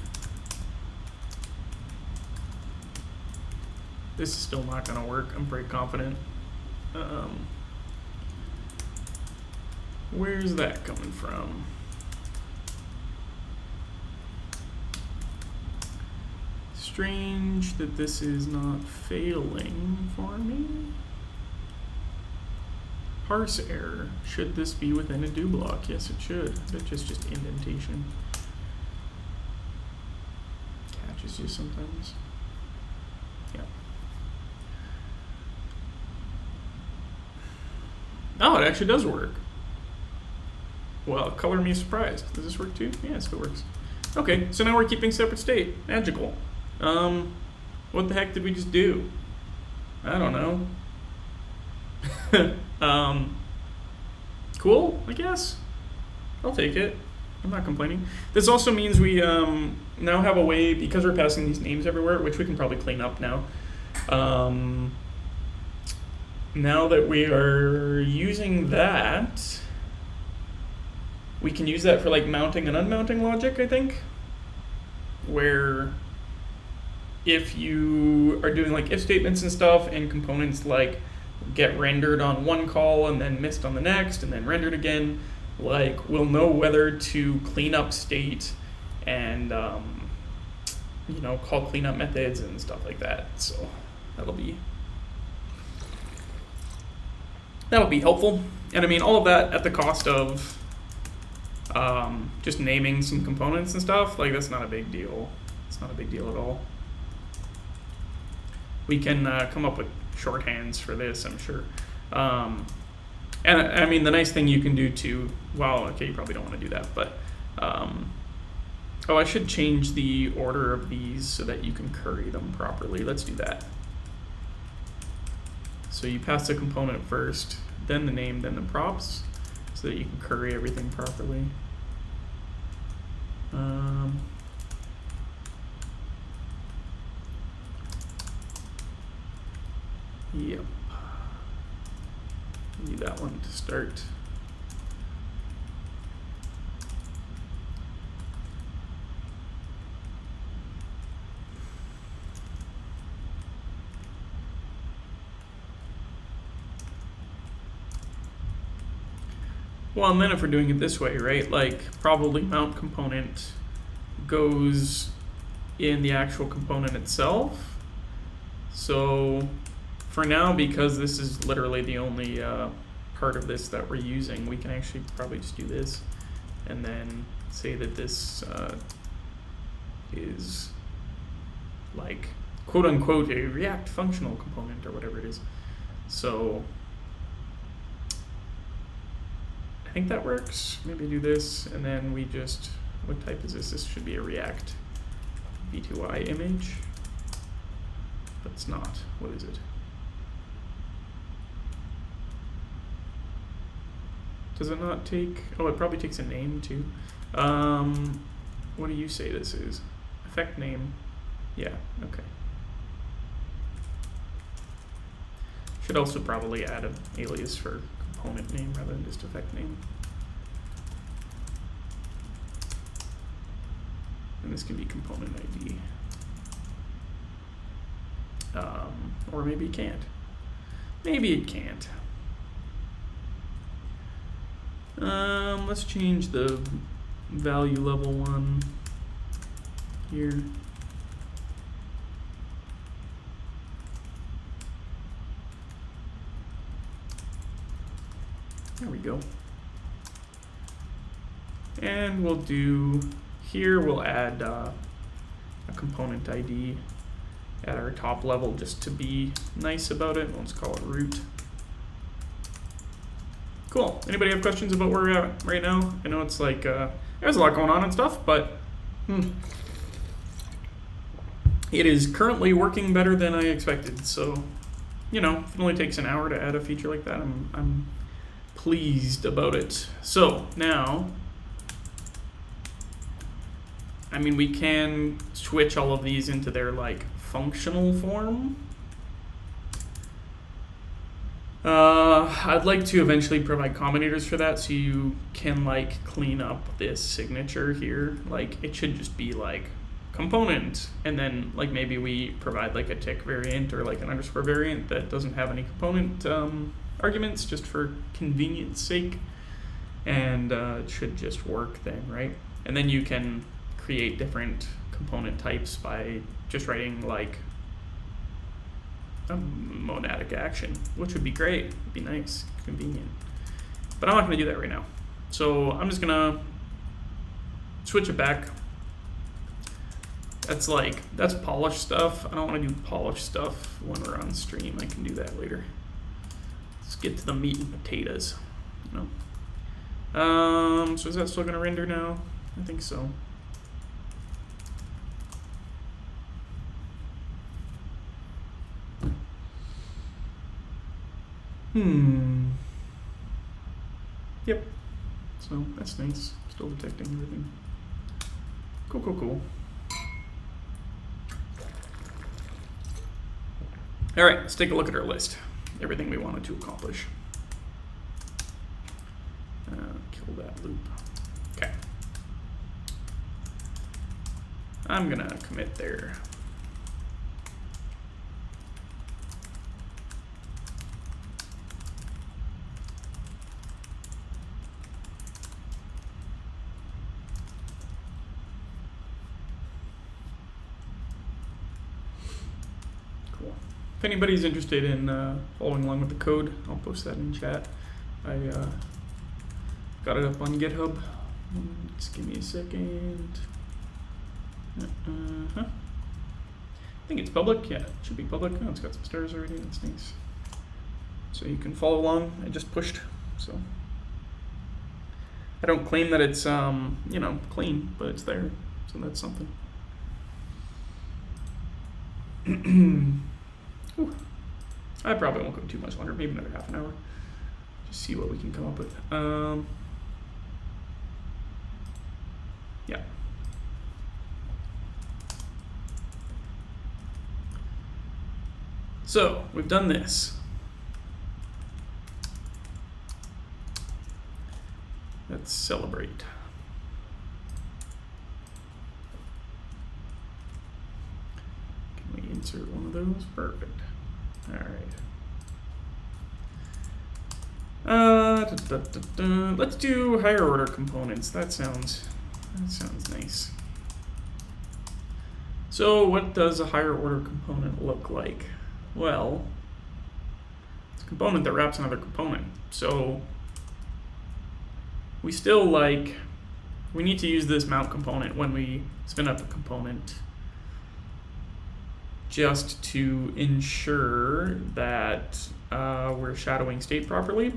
This is still not going to work. I'm pretty confident. Where's that coming from? Strange that this is not failing for me. Parse error. Should this be within a do block? Yes, it should. But just indentation. Catches you sometimes. Yeah. Oh, it actually does work. Well, color me surprised. Does this work too? Yeah, it still works. Okay, so now we're keeping separate state. Magical. What the heck did we just do? I don't know. Cool, I guess. I'll take it. I'm not complaining. This also means we now have a way, because we're passing these names everywhere, which we can probably clean up now. Now that we are using that, we can use that for like mounting and unmounting logic, I think. Where if you are doing like if statements and stuff and components like get rendered on one call and then missed on the next and then rendered again, like we'll know whether to clean up state and you know, call cleanup methods and stuff like that. So that'll be helpful. And I mean, all of that at the cost of just naming some components and stuff. Like, that's not a big deal. It's not a big deal at all. We can come up with shorthands for this, I'm sure. And I mean, the nice thing you can do too, well, okay, you probably don't want to do that, but oh, I should change the order of these so that you can curry them properly. Let's do that. So you pass the component first, then the name, then the props, so that you can curry everything properly. Yep. Need that one to start. Well, and then if we're doing it this way, right, like probably mount component goes in the actual component itself. So for now, because this is literally the only part of this that we're using, we can actually probably just do this and then say that this is like quote unquote a React functional component or whatever it is. So I think that works. Maybe do this, and then we just, what type is this? This should be a React v2i image, but it's not. What is it? Does it not take, oh, it probably takes a name too. What do you say this is? Effect name. Yeah, okay. Should also probably add an alias for component name rather than just effect name. And this can be component ID. Or maybe it can't. Maybe it can't. Let's change the value level one here. There we go. And we'll do, here we'll add a component ID at our top level just to be nice about it. Let's call it root. Cool. Anybody have questions about where we're at right now? I know it's like, there's a lot going on and stuff, but it is currently working better than I expected. So, you know, if it only takes an hour to add a feature like that, I'm pleased about it. So now, I mean, we can switch all of these into their like functional form. I'd like to eventually provide combinators for that, so you can like clean up this signature here. Like it should just be like component, and then like maybe we provide like a tick variant or like an underscore variant that doesn't have any component arguments, just for convenience sake, and it should just work then, right? And then you can create different component types by just writing like a monadic action, which would be great. It'd be nice, convenient. But I'm not going to do that right now. So I'm just going to switch it back. That's polished stuff. I don't want to do polished stuff when we're on stream. I can do that later. Let's get to the meat and potatoes. You know. So is that still going to render now? I think so. Yep. So that's nice. Still detecting everything. Cool, cool, cool. All right, let's take a look at our list. Everything we wanted to accomplish. Kill that loop. Okay. I'm gonna commit there. If anybody's interested in following along with the code, I'll post that in chat. I got it up on GitHub. Just give me a second. I think it's public. Yeah, it should be public. Oh, it's got some stars already. That's nice. So you can follow along. I just pushed. So I don't claim that it's you know, clean, but it's there. So that's something. I probably won't go too much longer, maybe another half an hour. Just see what we can come up with. Yeah. So we've done this. Let's celebrate. Can we insert one of those? Perfect. All right. Let's do higher order components. That sounds nice. So what does a higher order component look like? Well, component that wraps another component. So we still like, we need to use this mount component when we spin up a component just to ensure that we're shadowing state properly.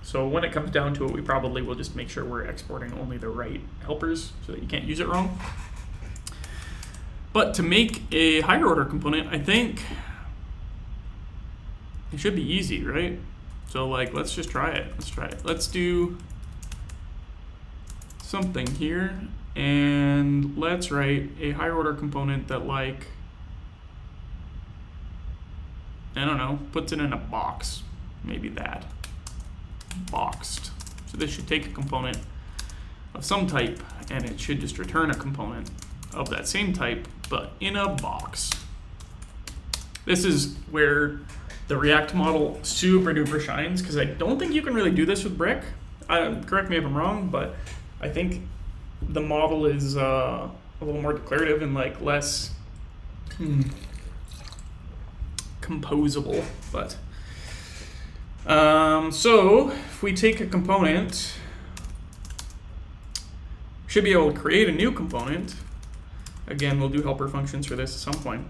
So when it comes down to it, we probably will just make sure we're exporting only the right helpers so that you can't use it wrong. But to make a higher order component, I think it should be easy, right? So like, let's just try it. Let's try it. Let's do something here, and let's write a higher order component that, like, I don't know, puts it in a box. Maybe that. Boxed. So this should take a component of some type, and it should just return a component of that same type, but in a box. This is where the React model super duper shines, because I don't think you can really do this with Brick. Correct me if I'm wrong, but I think the model is a little more declarative and like less composable. But so if we take a component, we should be able to create a new component. Again, we'll do helper functions for this at some point.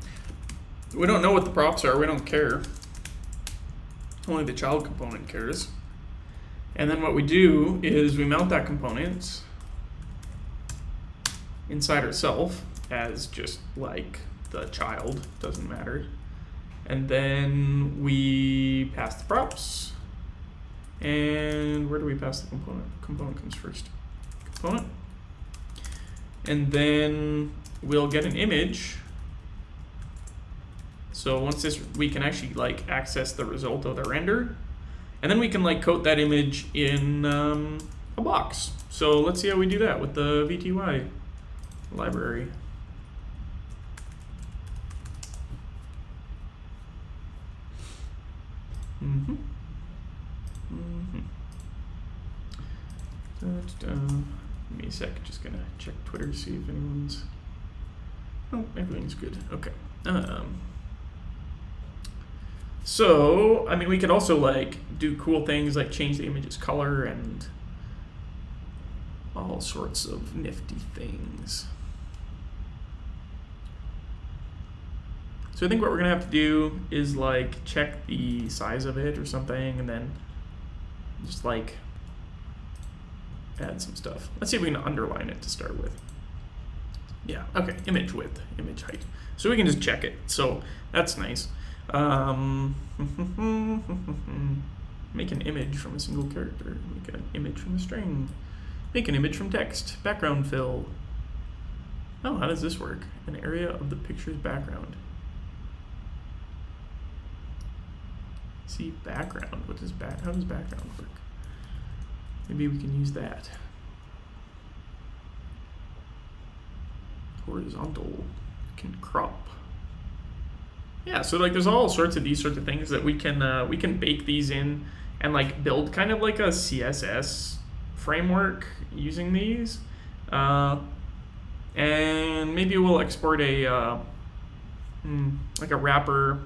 We don't know what the props are, we don't care. Only the child component cares. And then what we do is we mount that component inside ourself as just like the child, doesn't matter. And then we pass the props. And where do we pass the component? Component comes first. Component. And then we'll get an image. So once this, we can actually like access the result of the render. And then we can like coat that image in a box. So let's see how we do that with the VTY library. Give me a sec, just gonna check Twitter, see if anyone's, oh, everything's good, okay. So, I mean, we could also like do cool things like change the image's color and all sorts of nifty things. So I think what we're gonna have to do is like check the size of it or something, and then just like add some stuff. Let's see if we can underline it to start with. Yeah, okay, image width, image height. So we can just check it, so that's nice. Make an image from a single character, make an image from a string, make an image from text, background fill. Oh, how does this work? An area of the picture's background. See, background, what does how does background work? Maybe we can use that. Horizontal, can crop. Yeah, so like there's all sorts of these sorts of things that we can bake these in and like build kind of like a CSS framework using these. And maybe we'll export a like a wrapper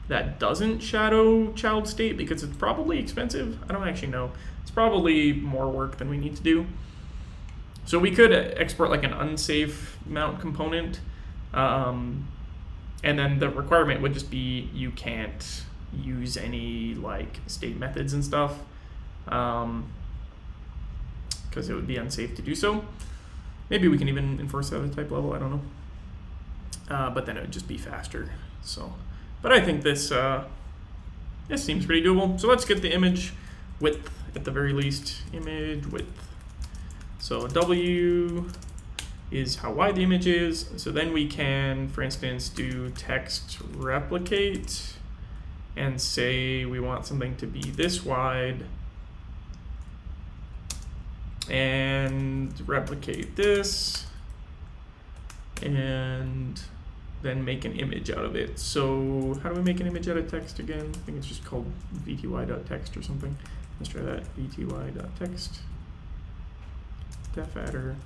that doesn't shadow child state because it's probably expensive. I don't actually know. It's probably more work than we need to do. So we could export like an unsafe mount component. And then the requirement would just be you can't use any like state methods and stuff because it would be unsafe to do so. Maybe we can even enforce that at the type level, I don't know. But then it would just be faster. So, but I think this seems pretty doable. So let's get the image width at the very least. Image width. So W is how wide the image is. So then we can, for instance, do text replicate and say we want something to be this wide and replicate this and then make an image out of it. So how do we make an image out of text again? I think it's just called vty.text or something. Let's try that, vty.text. Def adder.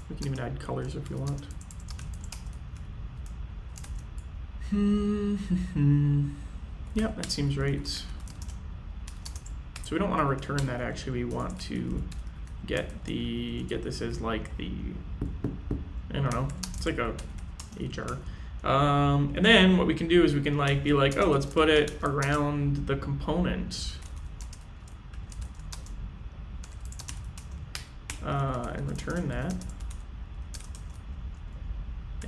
We can even add colors if we want. Yep, that seems right. So we don't want to return that. Actually, we want to get this as like the, I don't know, it's like a HR. And then what we can do is we can like be like, oh, let's put it around the component. And return that.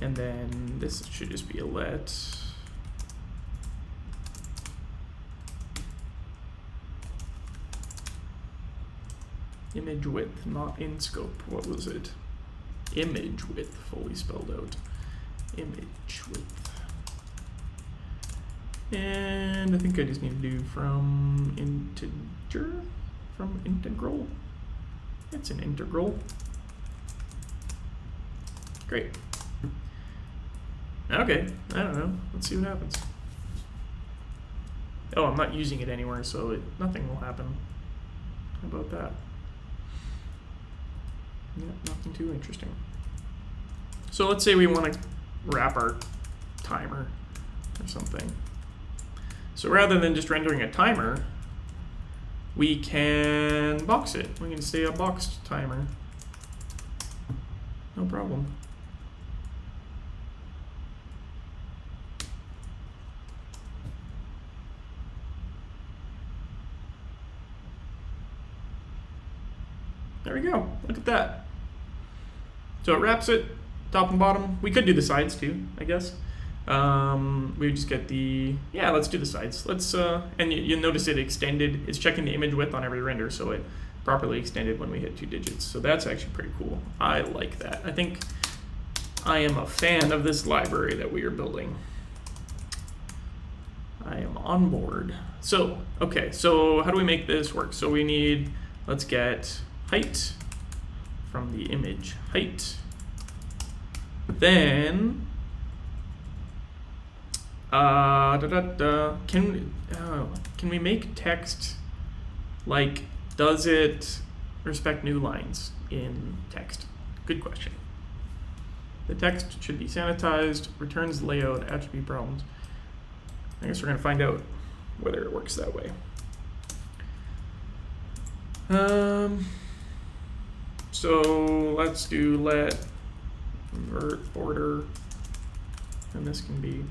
And then this should just be a let. Image width, not in scope. What was it? Image width, fully spelled out. Image width. And I think I just need to do from integer, from integral. It's an integral. Great. Okay, I don't know. Let's see what happens. Oh, I'm not using it anywhere, so nothing will happen. How about that? Yeah, nothing too interesting. So let's say we want to wrap our timer or something. So rather than just rendering a timer, we can box it. We can say a boxed timer. No problem. There we go. Look at that. So it wraps it top and bottom. We could do the sides too, I guess. We just get the, yeah, let's do the sides. Let's, and you'll notice it extended. It's checking the image width on every render, so it properly extended when we hit 2 digits. So that's actually pretty cool. I like that. I think I am a fan of this library that we are building. I am on board. So, okay, so how do we make this work? So we need, let's get height from the image height. Then can we make text like, does it respect new lines in text? Good question. The text should be sanitized, returns layout, attribute problems. I guess we're gonna find out whether it works that way. So let's do let invert border, and this can be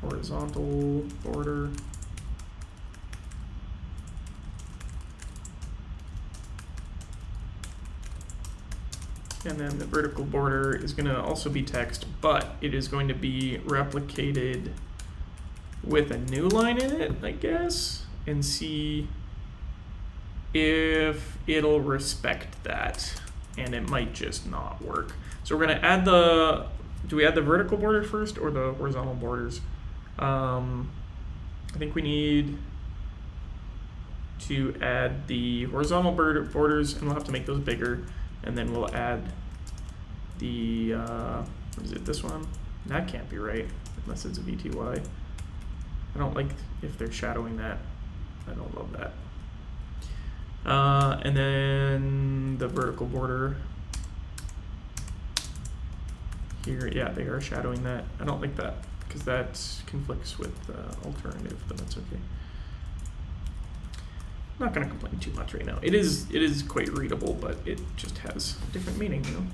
horizontal border. And then the vertical border is going to also be text, but it is going to be replicated with a new line in it, I guess, and see if it'll respect that. And it might just not work. So we're going to add the, do we add the vertical border first or the horizontal borders? I think we need to add the horizontal borders, and we'll have to make those bigger. And then we'll add the, what is it, this one? That can't be right, unless it's a VTY. I don't like if they're shadowing that. I don't love that. And then the vertical border here, yeah, they are shadowing that. I don't like that because that conflicts with alternative, but that's okay. I'm not going to complain too much right now. It is quite readable, but it just has a different meaning, you know.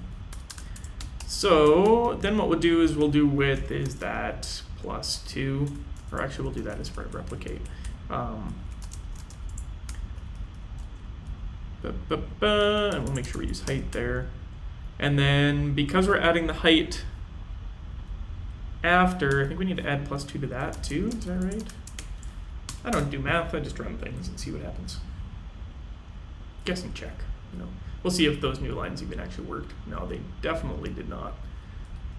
So then what we'll do is we'll do width is that +2, or actually we'll do that as spread replicate. And we'll make sure we use height there. And then because we're adding the height after, I think we need to add +2 to that too. Is that right? I don't do math. I just run things and see what happens. Guessing check. You know, we'll see if those new lines even actually worked. No, they definitely did not.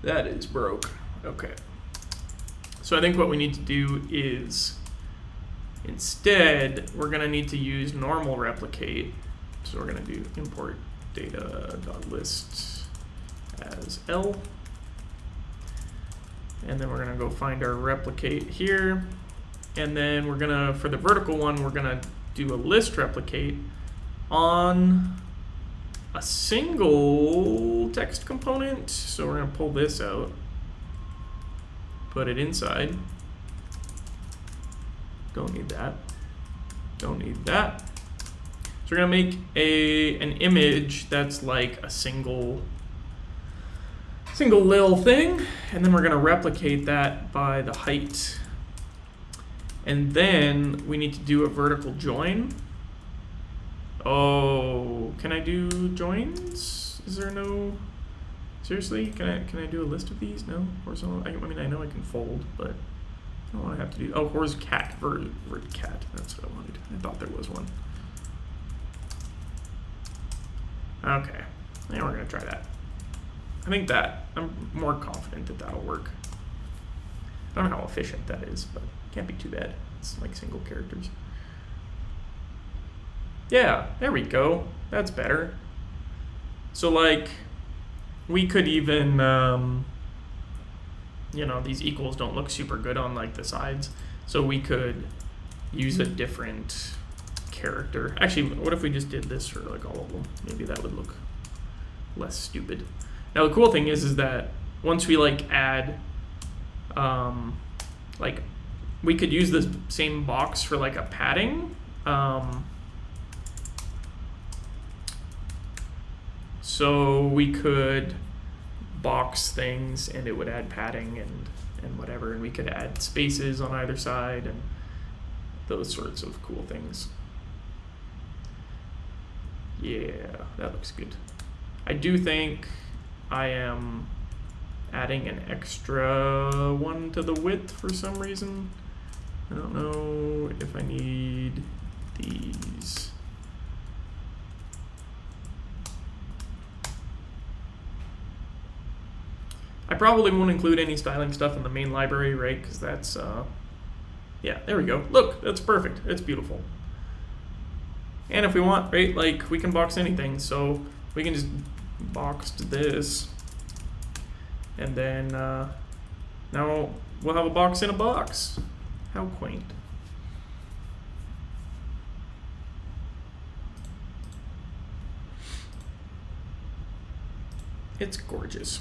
That is broke. Okay. So I think what we need to do is instead we're gonna need to use normal replicate. So we're going to do import data.list as L. And then we're going to go find our replicate here. And then we're going to, for the vertical one, we're going to do a list replicate on a single text component. So we're going to pull this out, put it inside. Don't need that. Don't need that. So we're gonna make an image that's like a single little thing, and then we're gonna replicate that by the height. And then we need to do a vertical join. Oh, can I do joins? Is there no, seriously? Can I do a list of these? No? Horizontal, I mean, I know I can fold, but I don't want to have to do, oh, cat, vert cat, that's what I wanted. I thought there was one. Okay, now we're gonna try that. I think that, I'm more confident that that'll work. I don't know how efficient that is, but it can't be too bad. It's like single characters. Yeah, there we go. That's better. So like, we could even, you know, these equals don't look super good on like the sides. So we could use a different character. Actually, what if we just did this for like all of them? Maybe that would look less stupid. Now the cool thing is that once we like add, like we could use this same box for like a padding. So we could box things and it would add padding and whatever, and we could add spaces on either side and those sorts of cool things. Yeah, that looks good. I do think I am adding an extra one to the width for some reason. I don't know if I need these. I probably won't include any styling stuff in the main library, right? Because that's, yeah, there we go. Look, that's perfect. It's beautiful. And if we want, right, like we can box anything. So we can just box this. And then now we'll have a box in a box. How quaint. It's gorgeous.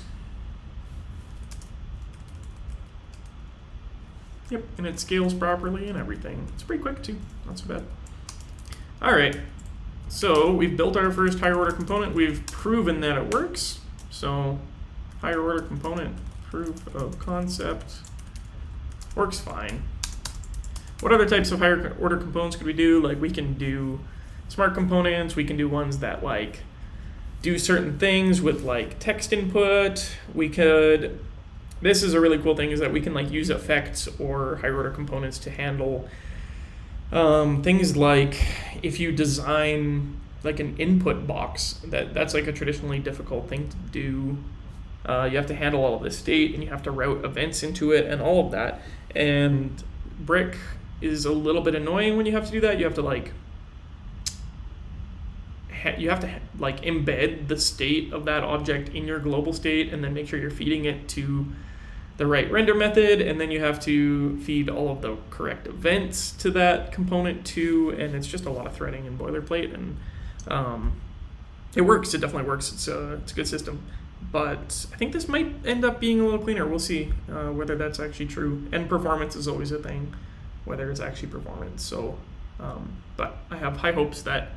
Yep, and it scales properly and everything. It's pretty quick too, not so bad. All right, so we've built our first higher order component. We've proven that it works. So higher order component, proof of concept, works fine. What other types of higher order components could we do? Like we can do smart components. We can do ones that like do certain things with like text input. We could, this is a really cool thing, is that we can like use effects or higher order components to handle things like if you design like an input box, that's like a traditionally difficult thing to do. You have to handle all of the state and you have to route events into it and all of that. And Brick is a little bit annoying when you have to do that. You have to like embed the state of that object in your global state and then make sure you're feeding it to the right render method, and then you have to feed all of the correct events to that component too, and it's just a lot of threading and boilerplate, and it works. It definitely works. It's a good system, but I think this might end up being a little cleaner. We'll see whether that's actually true, and performance is always a thing, whether it's actually performance. So but I have high hopes that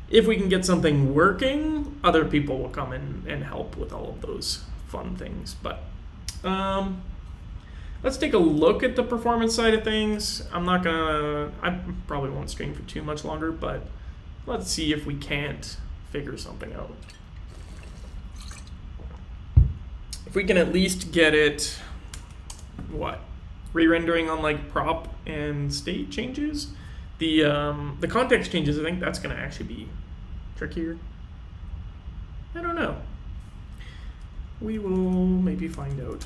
if we can get something working, other people will come in and help with all of those fun things. But let's take a look at the performance side of things. I probably won't stream for too much longer, but let's see if we can't figure something out. If we can at least get it, re-rendering on like prop and state changes. The context changes, I think that's gonna actually be trickier. I don't know. We will maybe find out.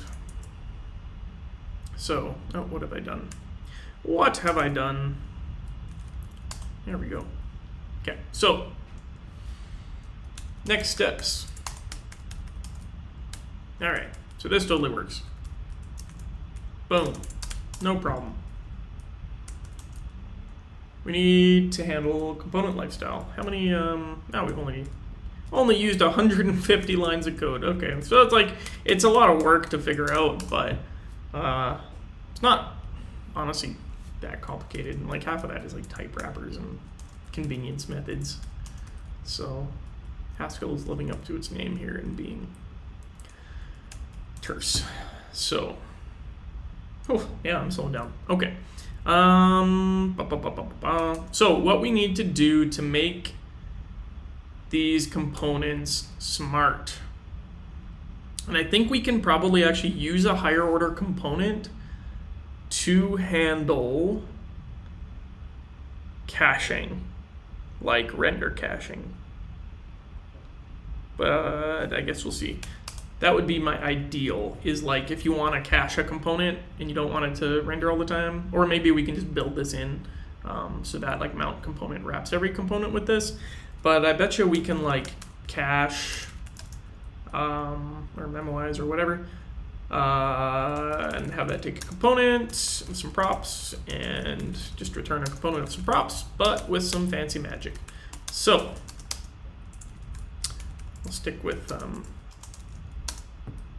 So, what have I done? What have I done? There we go. Okay, so next steps. All right, so this totally works. Boom, no problem. We need to handle component lifestyle. How many, we've only used 150 lines of code. Okay, so it's a lot of work to figure out, but it's not honestly that complicated. And like half of that is like type wrappers and convenience methods. So Haskell is living up to its name here and being terse. So, oh yeah, I'm slowing down. Okay. So what we need to do to make these components smart, and I think we can probably actually use a higher order component to handle caching, like render caching. But I guess we'll see. That would be my ideal, is like if you want to cache a component and you don't want it to render all the time, or maybe we can just build this in so that like mount component wraps every component with this. But I bet you we can like cache or memoize or whatever and have that take a component and some props and just return a component of some props, but with some fancy magic. So we'll stick with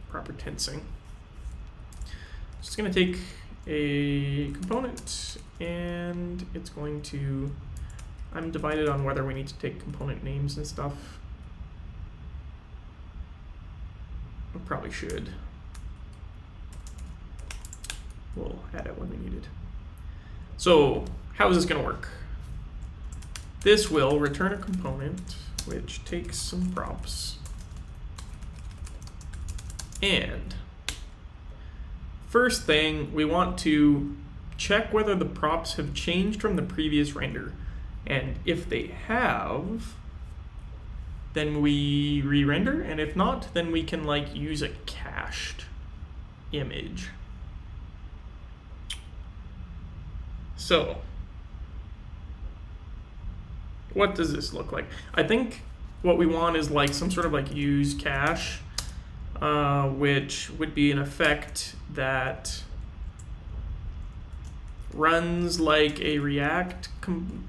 proper tensing. Just going to take a component and it's going to, I'm divided on whether we need to take component names and stuff. I probably should. We'll add it when we need it. So how is this going to work? This will return a component which takes some props. And first thing, we want to check whether the props have changed from the previous render. And if they have, then we re-render. And if not, then we can like use a cached image. So what does this look like? I think what we want is like some sort of like use cache, which would be an effect that runs like a React,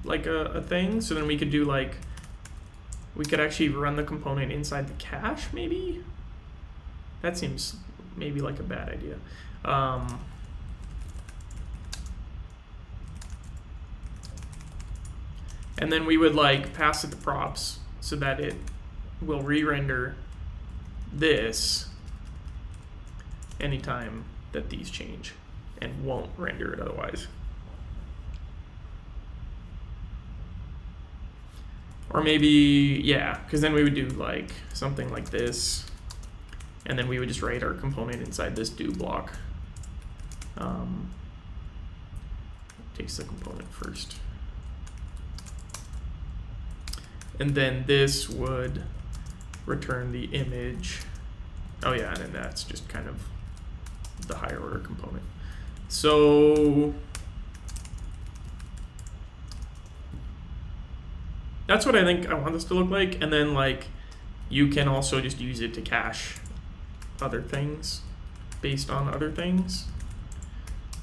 like a thing. So then we could do like, we could actually run the component inside the cache, maybe? That seems maybe like a bad idea. And then we would like pass it the props so that it will re-render this anytime that these change and won't render it otherwise. Or maybe, yeah, because then we would do like something like this, and then we would just write our component inside this do block. Takes the component first. And then this would return the image. Oh yeah, and then that's just kind of the higher order component. So that's what I think I want this to look like. And then like you can also just use it to cache other things based on other things.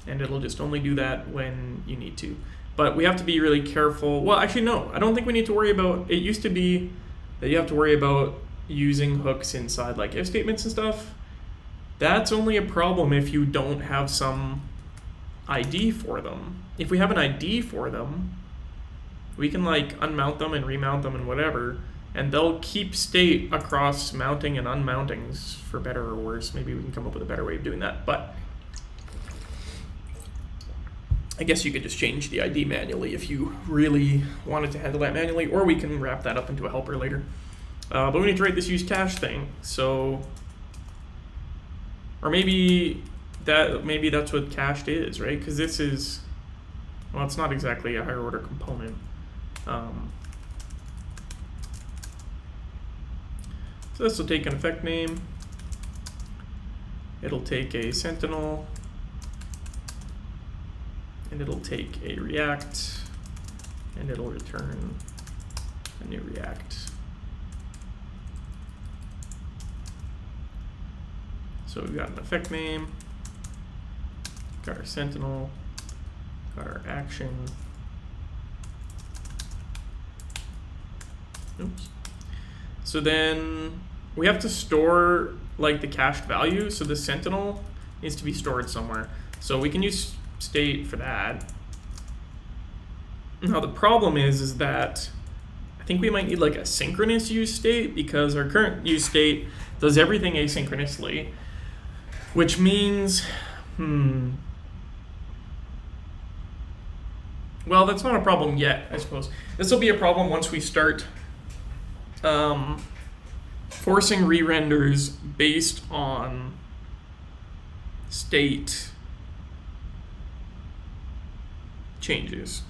And it'll just only do that when you need to. But we have to be really careful. Well, actually, no, I don't think we need to worry about, it used to be that you have to worry about using hooks inside like if statements and stuff. That's only a problem if you don't have some ID for them. If we have an ID for them, we can like unmount them and remount them and whatever, and they'll keep state across mounting and unmountings for better or worse. Maybe we can come up with a better way of doing that, but I guess you could just change the ID manually if you really wanted to handle that manually, or we can wrap that up into a helper later. But we need to write this use cache thing. So, or maybe that's what cached is, right? Because this is, well, it's not exactly a higher order component. So this will take an effect name. It'll take a sentinel. And it'll take a React, and it'll return a new React. So we've got an effect name, got our sentinel, got our action. Oops. So then we have to store like the cached value. So the sentinel needs to be stored somewhere. So we can use state for that. Now the problem is that I think we might need like a synchronous use state, because our current use state does everything asynchronously, which means, well, that's not a problem yet, I suppose. This will be a problem once we start forcing re-renders based on state changes,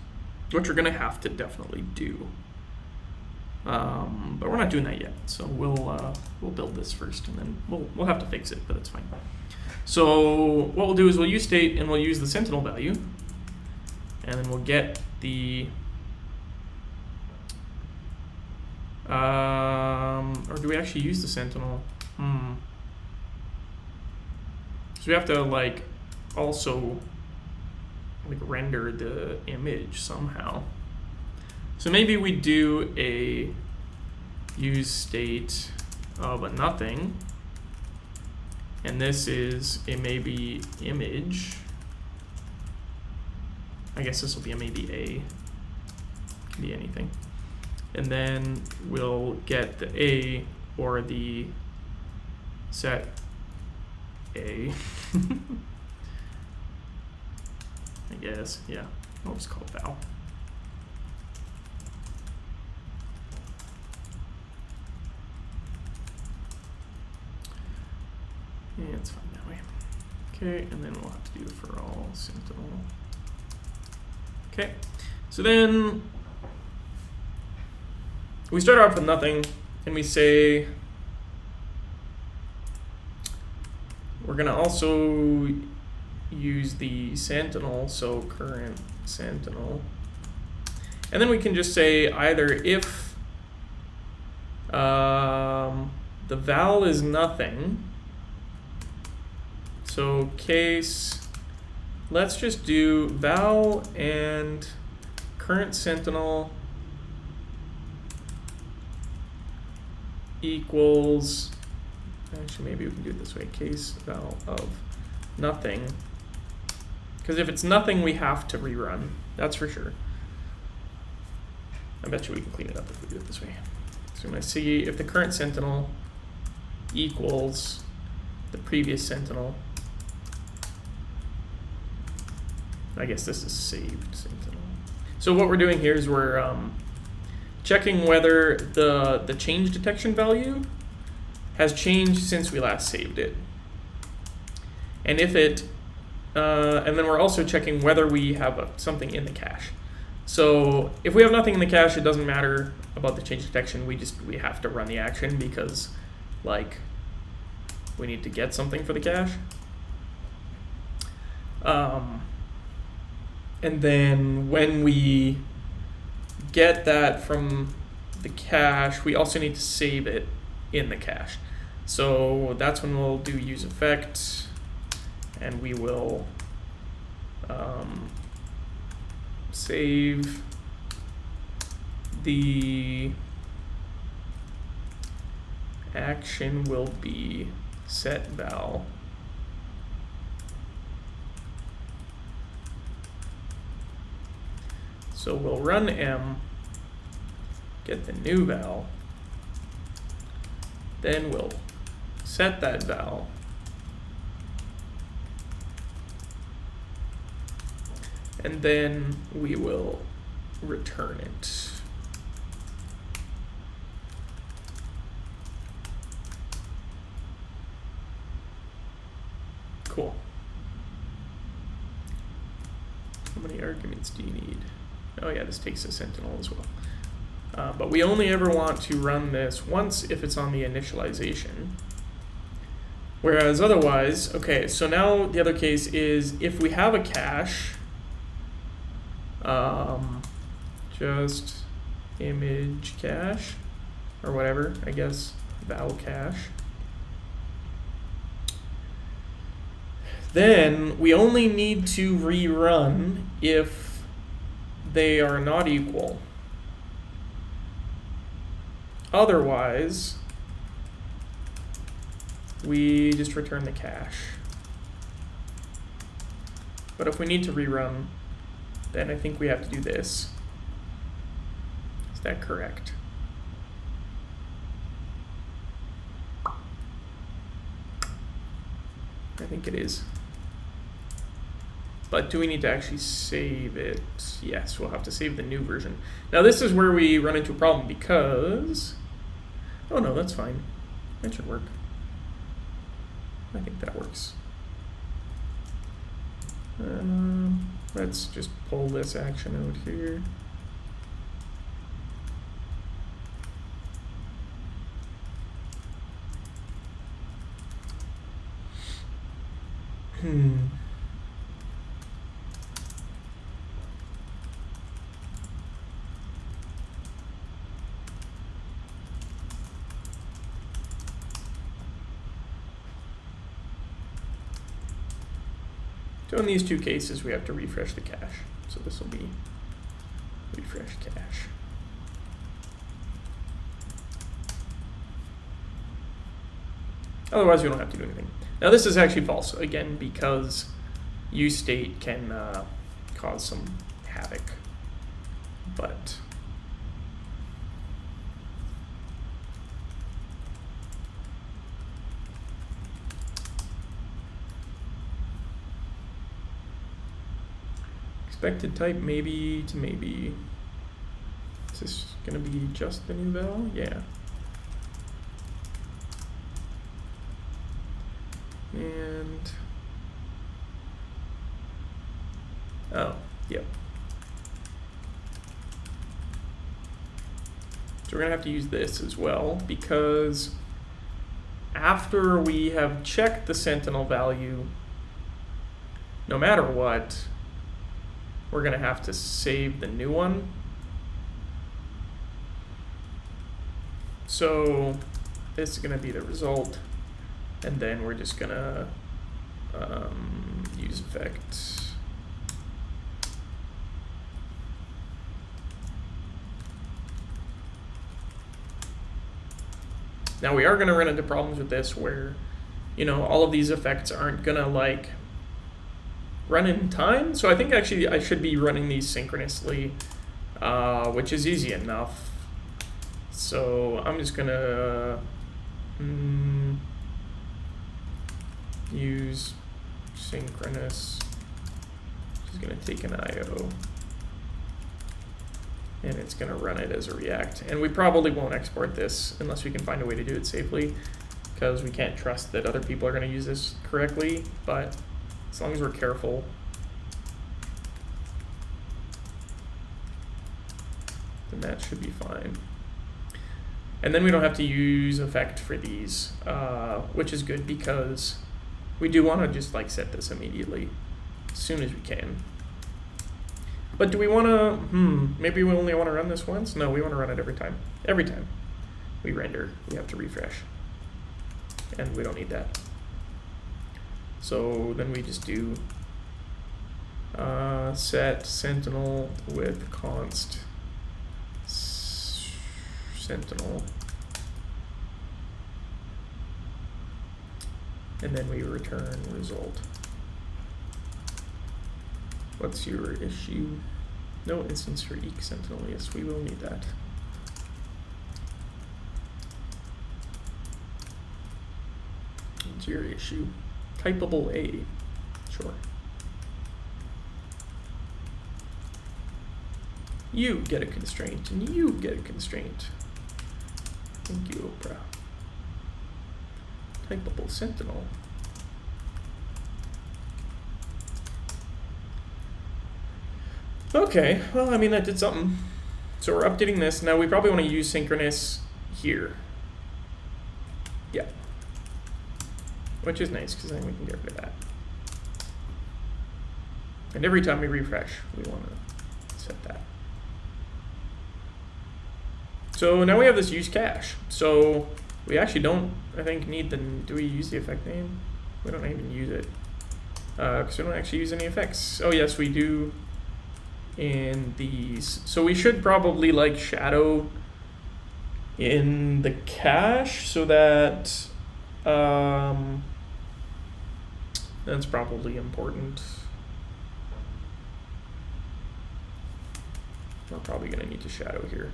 which we're going to have to definitely do. But we're not doing that yet, so we'll build this first, and then we'll have to fix it, but it's fine. So what we'll do is we'll use state, and we'll use the sentinel value, and then we'll get the or do we actually use the sentinel? So we have to like also like render the image somehow. So maybe we do a use state of a nothing, and this is a maybe image. I guess this will be a maybe a, can be anything. And then we'll get the a or the set a. I guess, yeah, I'll just call it val. Yeah, it's fine that way. Okay, and then we'll have to do the for all sentinel. Okay, so then we start off with nothing, and we say we're going to also use the sentinel, so current sentinel. And then we can just say either if the val is nothing, so case, let's just do val and current sentinel equals, actually maybe we can do it this way, case val of nothing, because if it's nothing we have to rerun, that's for sure. I bet you we can clean it up if we do it this way. So I'm going to see if the current sentinel equals the previous sentinel. I guess this is saved sentinel. So what we're doing here is we're checking whether the change detection value has changed since we last saved it. And if it, and then we're also checking whether we have something in the cache. So if we have nothing in the cache, it doesn't matter about the change detection. We have to run the action because like we need to get something for the cache. And then when we get that from the cache, we also need to save it in the cache. So that's when we'll do use effect, and we will save the action will be set val. So we'll run m, get the new val, then we'll set that val, and then we will return it. Cool. How many arguments do you need? Oh yeah, this takes a sentinel as well. But we only ever want to run this once if it's on the initialization. Whereas otherwise, okay, so now the other case is if we have a cache, just image cache, or whatever, I guess, val cache. Then we only need to rerun if they are not equal. Otherwise, we just return the cache. But if we need to rerun, then I think we have to do this. Is that correct? I think it is. But do we need to actually save it? Yes, we'll have to save the new version. Now this is where we run into a problem because... Oh no, that's fine. That should work. I think that works. Let's just pull this action out here. So in these two cases, we have to refresh the cache. So this will be refresh cache. Otherwise, we don't have to do anything. Now this is actually false, again, because useState can cause some havoc. But expected type maybe to maybe. Is this going to be just the new val? Yeah. And oh, yep. So we're gonna have to use this as well, because after we have checked the sentinel value, no matter what, we're gonna have to save the new one. So this is gonna be the result. And then we're just gonna use effect. Now we are gonna run into problems with this where, you know, all of these effects aren't gonna like run in time. So I think actually I should be running these synchronously, which is easy enough. So I'm just gonna use synchronous, which is going to take an IO, and it's going to run it as a React. And we probably won't export this unless we can find a way to do it safely, because we can't trust that other people are going to use this correctly, but as long as we're careful, then that should be fine. And then we don't have to use effect for these, which is good because we do want to just like set this immediately as soon as we can. But do we want to, maybe we only want to run this once? No, we want to run it every time. Every time we render, we have to refresh. And we don't need that. So then we just do set sentinel with const sentinel. And then we return result. What's your issue? No instance for eq sentinel. Yes, we will need that. What's your issue? Typable A. Sure. You get a constraint, and you get a constraint. Thank you, Oprah. Typable sentinel. Okay, well, I mean, that did something. So we're updating this. Now we probably want to use synchronous here. Yeah. Which is nice, because then we can get rid of that. And every time we refresh, we want to set that. So now we have this use cache. So we actually don't, I think, need the, do we use the effect name? We don't even use it. Because we don't actually use any effects. Oh yes, we do in these. So we should probably like shadow in the cache so that, that's probably important. We're probably gonna need to shadow here.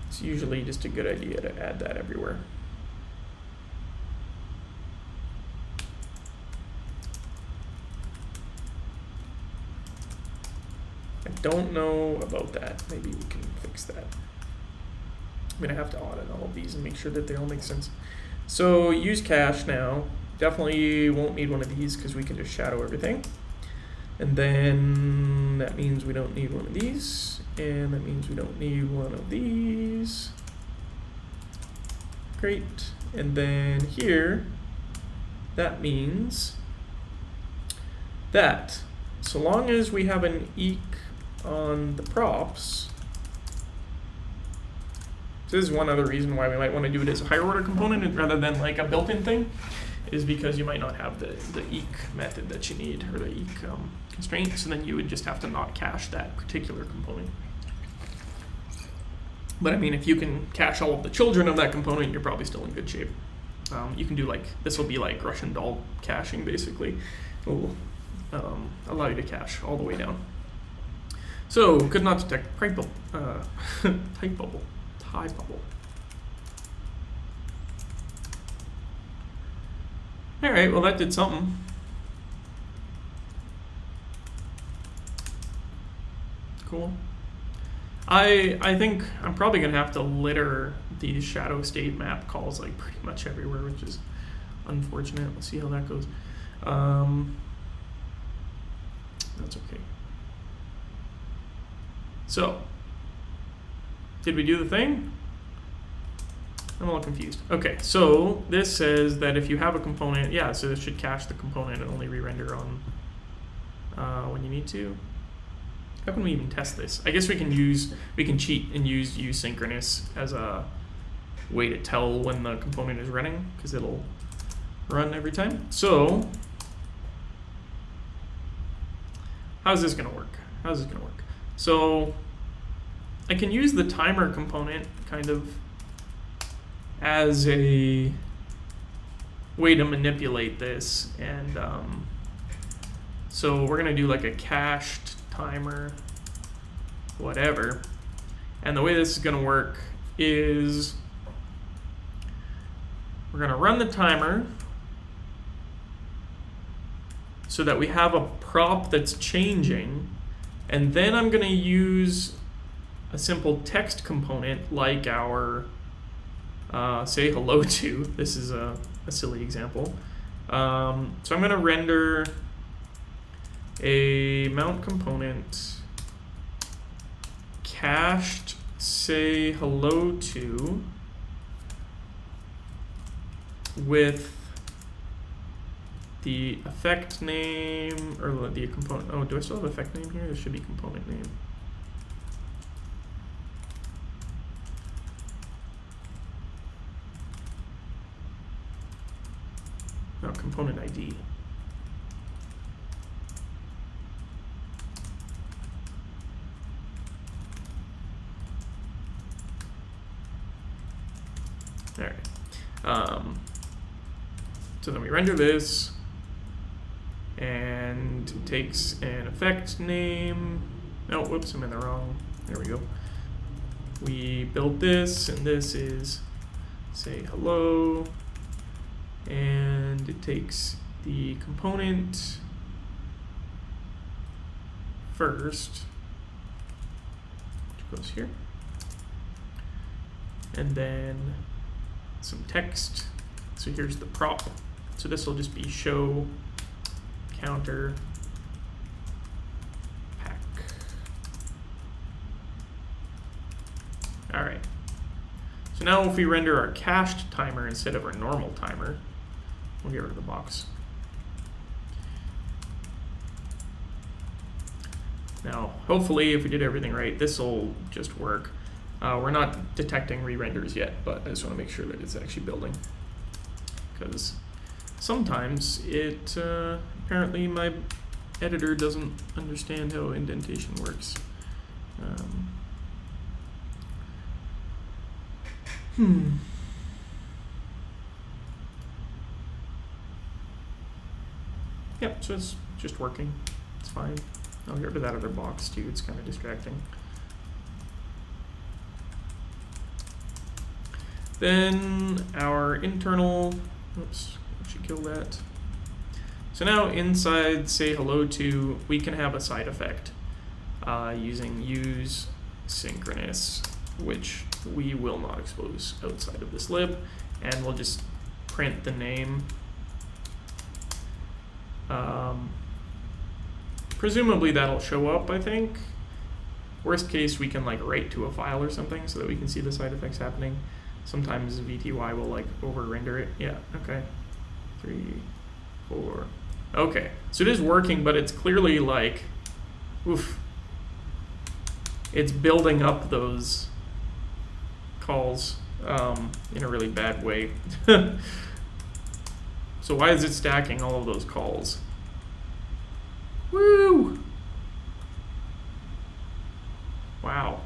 It's usually just a good idea to add that everywhere. don't know about that. Maybe we can fix that. I'm gonna have to audit all of these and make sure that they all make sense. So use cache now. Definitely won't need one of these because we can just shadow everything. And then that means we don't need one of these. And that means we don't need one of these. Great. And then here, that means that so long as we have an eq on the props, this is one other reason why we might want to do it as a higher order component rather than like a built-in thing, is because you might not have the eq method that you need, or the eq constraint, so then you would just have to not cache that particular component. But I mean, if you can cache all of the children of that component, you're probably still in good shape. You can do like, this will be like Russian doll caching basically. It will allow you to cache all the way down. So, could not detect type bubble. All right, well that did something. Cool. I think I'm probably gonna have to litter these shadow state map calls like pretty much everywhere, which is unfortunate. Let's see how that goes. That's okay. So, did we do the thing? I'm a little confused. Okay, so this says that if you have a component, yeah, so this should cache the component and only re-render on when you need to. How can we even test this? I guess we can cheat and use synchronous as a way to tell when the component is running, because it'll run every time. So, how's this gonna work? So, I can use the timer component kind of as a way to manipulate this, and so we're gonna do like a cached timer, whatever. And the way this is gonna work is we're gonna run the timer so that we have a prop that's changing, and then I'm gonna use a simple text component like our say hello to. This is a silly example. So I'm gonna render a mount component cached say hello to with the effect name, or the component. Oh, do I still have effect name here? There should be component name. No, component ID. All right. So then we render this, and it takes an effect name. Oh, whoops, I'm in the wrong. There we go. We build this, and this is say hello, and it takes the component first, which goes here, and then some text. So here's the prop. So this will just be show counter pack. All right. So now if we render our cached timer instead of our normal timer, we'll get rid of the box. Now, hopefully, if we did everything right, this will just work. We're not detecting re-renders yet, but I just want to make sure that it's actually building, because sometimes it apparently my editor doesn't understand how indentation works. Yep, so it's just working. It's fine. I'll get rid of that other box too. It's kind of distracting. Then our internal, oops, I should kill that. So now inside say hello to, we can have a side effect. using use synchronous, which we will not expose outside of this lib, and we'll just print the name. Presumably that'll show up, I think. Worst case, we can like write to a file or something so that we can see the side effects happening. Sometimes VTY will like over render it. Yeah, okay. 3, 4. Okay, so it is working, but it's clearly like, oof. It's building up those calls in a really bad way. So why is it stacking all of those calls? Woo! Wow.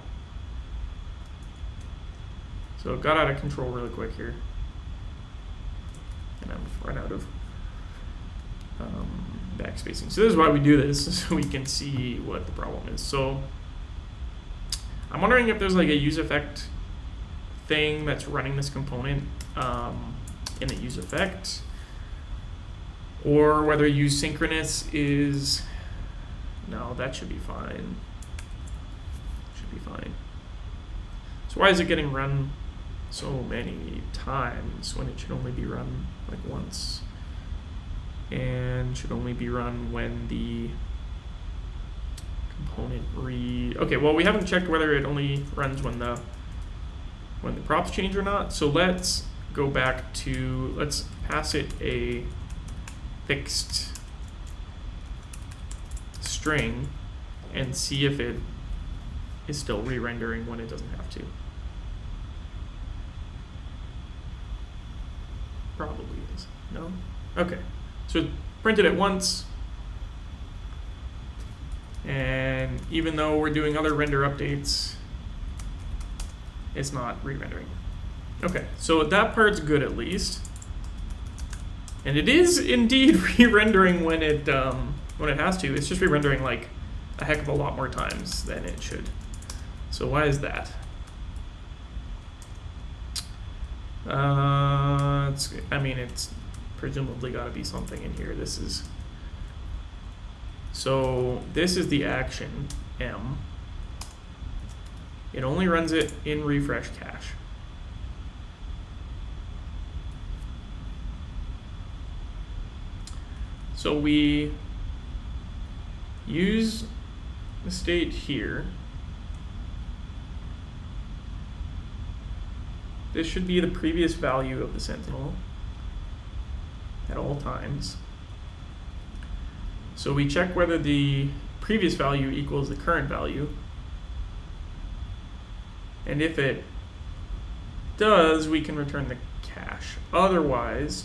So it got out of control really quick here. And I've run out of backspacing. So this is why we do this, so we can see what the problem is. So I'm wondering if there's like a use effect thing that's running this component in the use effect, or whether use synchronous is, no, that should be fine. Should be fine. So why is it getting run so many times when it should only be run like once? And should only be run when the component okay, well, we haven't checked whether it only runs when the props change or not. So let's go back to, let's pass it a fixed string and see if it is still re-rendering when it doesn't have to. Probably is. No? Okay. So printed it once, and even though we're doing other render updates, it's not re-rendering. Okay, so that part's good at least. And it is indeed re-rendering when it has to. It's just re-rendering like a heck of a lot more times than it should. So why is that? It's presumably got to be something in here. This is the action M. It only runs it in refresh cache. So we use the state here. This should be the previous value of the sentinel at all times. So we check whether the previous value equals the current value. And if it does, we can return the cache. Otherwise,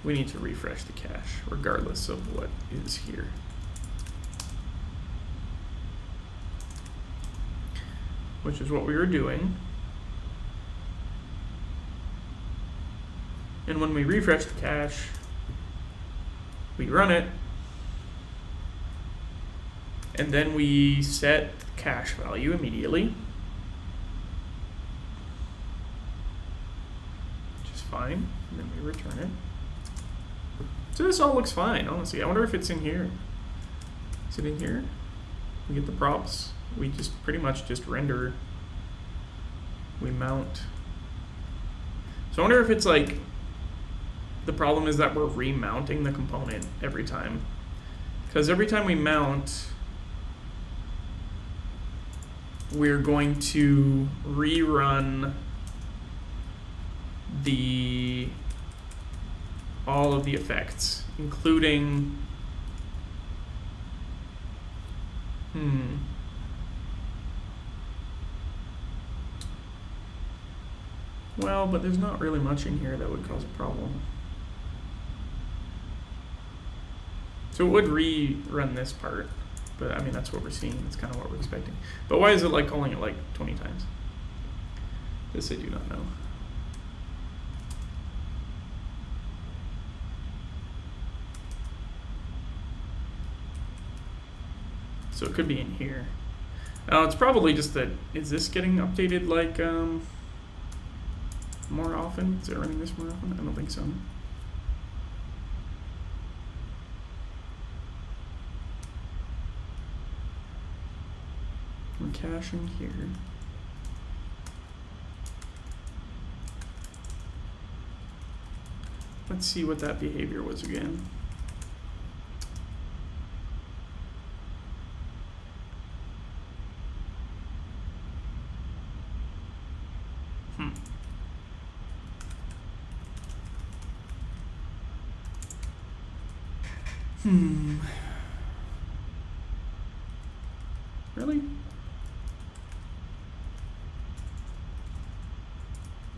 we need to refresh the cache, regardless of what is here. Which is what we were doing. And when we refresh the cache, we run it, and then we set cache value immediately, which is fine, and then we return it. So this all looks fine, honestly. I wonder if it's in here. Is it in here? We get the props. We just pretty much just render. We mount. So I wonder if it's like, the problem is that we're remounting the component every time. Because every time we mount, we're going to rerun all of the effects, including well, but there's not really much in here that would cause a problem. So it would rerun this part, but I mean, that's what we're seeing. That's kind of what we're expecting. But why is it like calling it like 20 times? This I do not know. So it could be in here. It's probably just that, is this getting updated like more often? Is it running this more often? I don't think so. some cache in here. Let's see what that behavior was again. Really?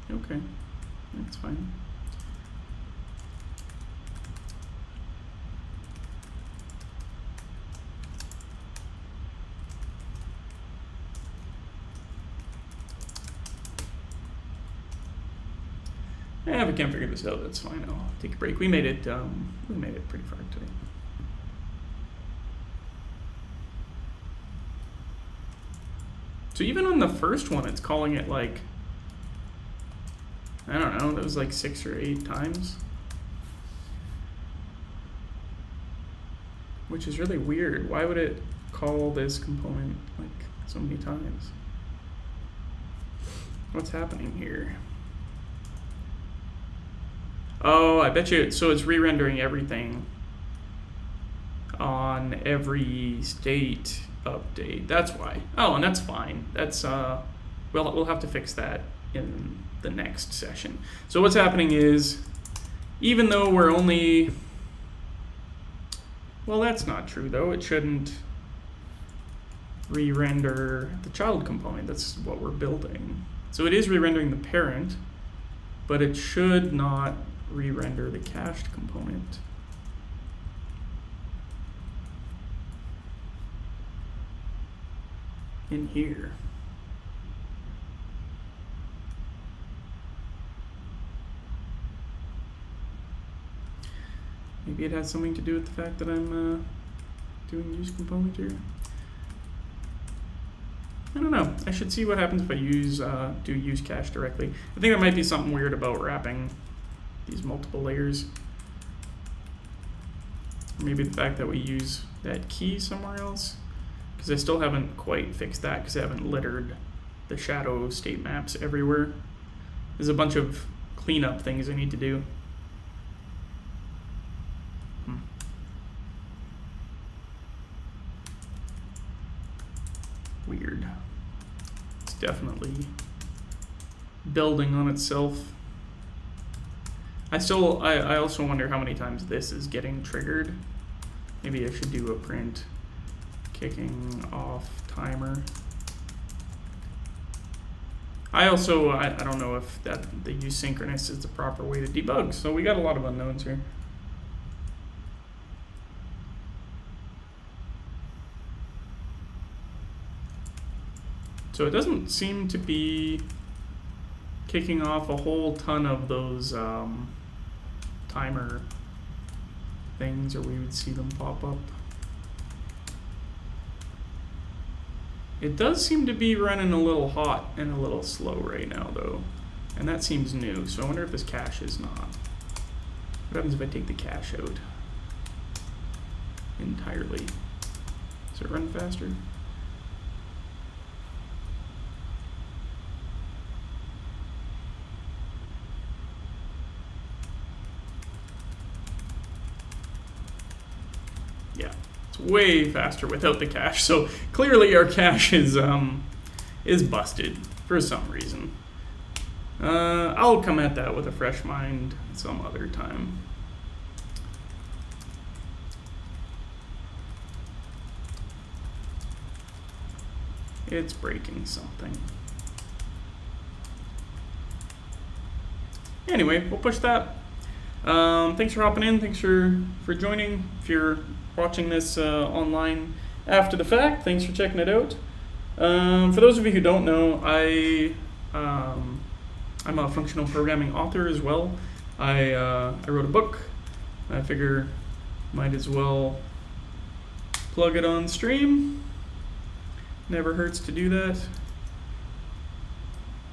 Okay, that's fine. If I can't figure this out, that's fine. I'll take a break. We made it pretty far today. So even on the first one, it's calling it like, I don't know, that was like 6 or 8 times. Which is really weird. Why would it call this component like so many times? What's happening here? Oh, I bet you, so it's re-rendering everything on every state update. That's why. Oh, and that's fine. That's we'll have to fix that in the next session. So what's happening is, even though we're only, well, that's not true though. It shouldn't re-render the child component. That's what we're building. So it is re-rendering the parent, but it should not re-render the cached component. In here. Maybe it has something to do with the fact that I'm doing use component here. I don't know. I should see what happens if I do use cache directly. I think there might be something weird about wrapping these multiple layers. Or maybe the fact that we use that key somewhere else. Because I still haven't quite fixed that because I haven't littered the shadow state maps everywhere. There's a bunch of cleanup things I need to do. Weird. It's definitely building on itself. I also wonder how many times this is getting triggered. Maybe I should do a print kicking off timer. I don't know if the use synchronous is the proper way to debug, so we got a lot of unknowns here. So it doesn't seem to be kicking off a whole ton of those timer things, or we would see them pop up. It does seem to be running a little hot and a little slow right now, though. And that seems new, so I wonder if this cache is not. What happens if I take the cache out entirely? Does it run faster? Yeah. Way faster without the cache, so clearly our cache is busted for some reason. I'll come at that with a fresh mind some other time. It's breaking something. Anyway, we'll push that. Thanks for hopping in. Thanks for joining. If you're watching this online after the fact, thanks for checking it out. For those of you who don't know, I'm a functional programming author as well. I wrote a book. I figure might as well plug it on stream. Never hurts to do that.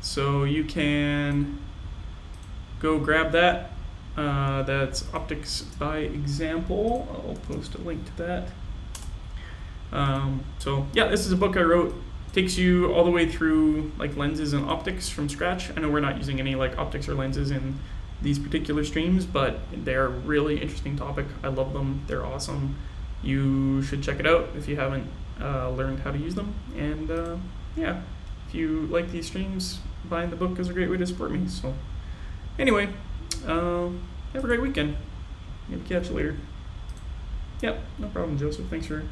So you can go grab that. That's Optics by Example. I'll post a link to that. So yeah, this is a book I wrote Takes you all the way through like lenses and optics from scratch. I know we're not using any like optics or lenses in these particular streams, but they're a really interesting topic. I love them. They're awesome. You should check it out if you haven't learned how to use them. And yeah, if you like these streams, buying the book is a great way to support me. So anyway, have a great weekend. Maybe catch you later. Yep, no problem, Joseph. Thanks for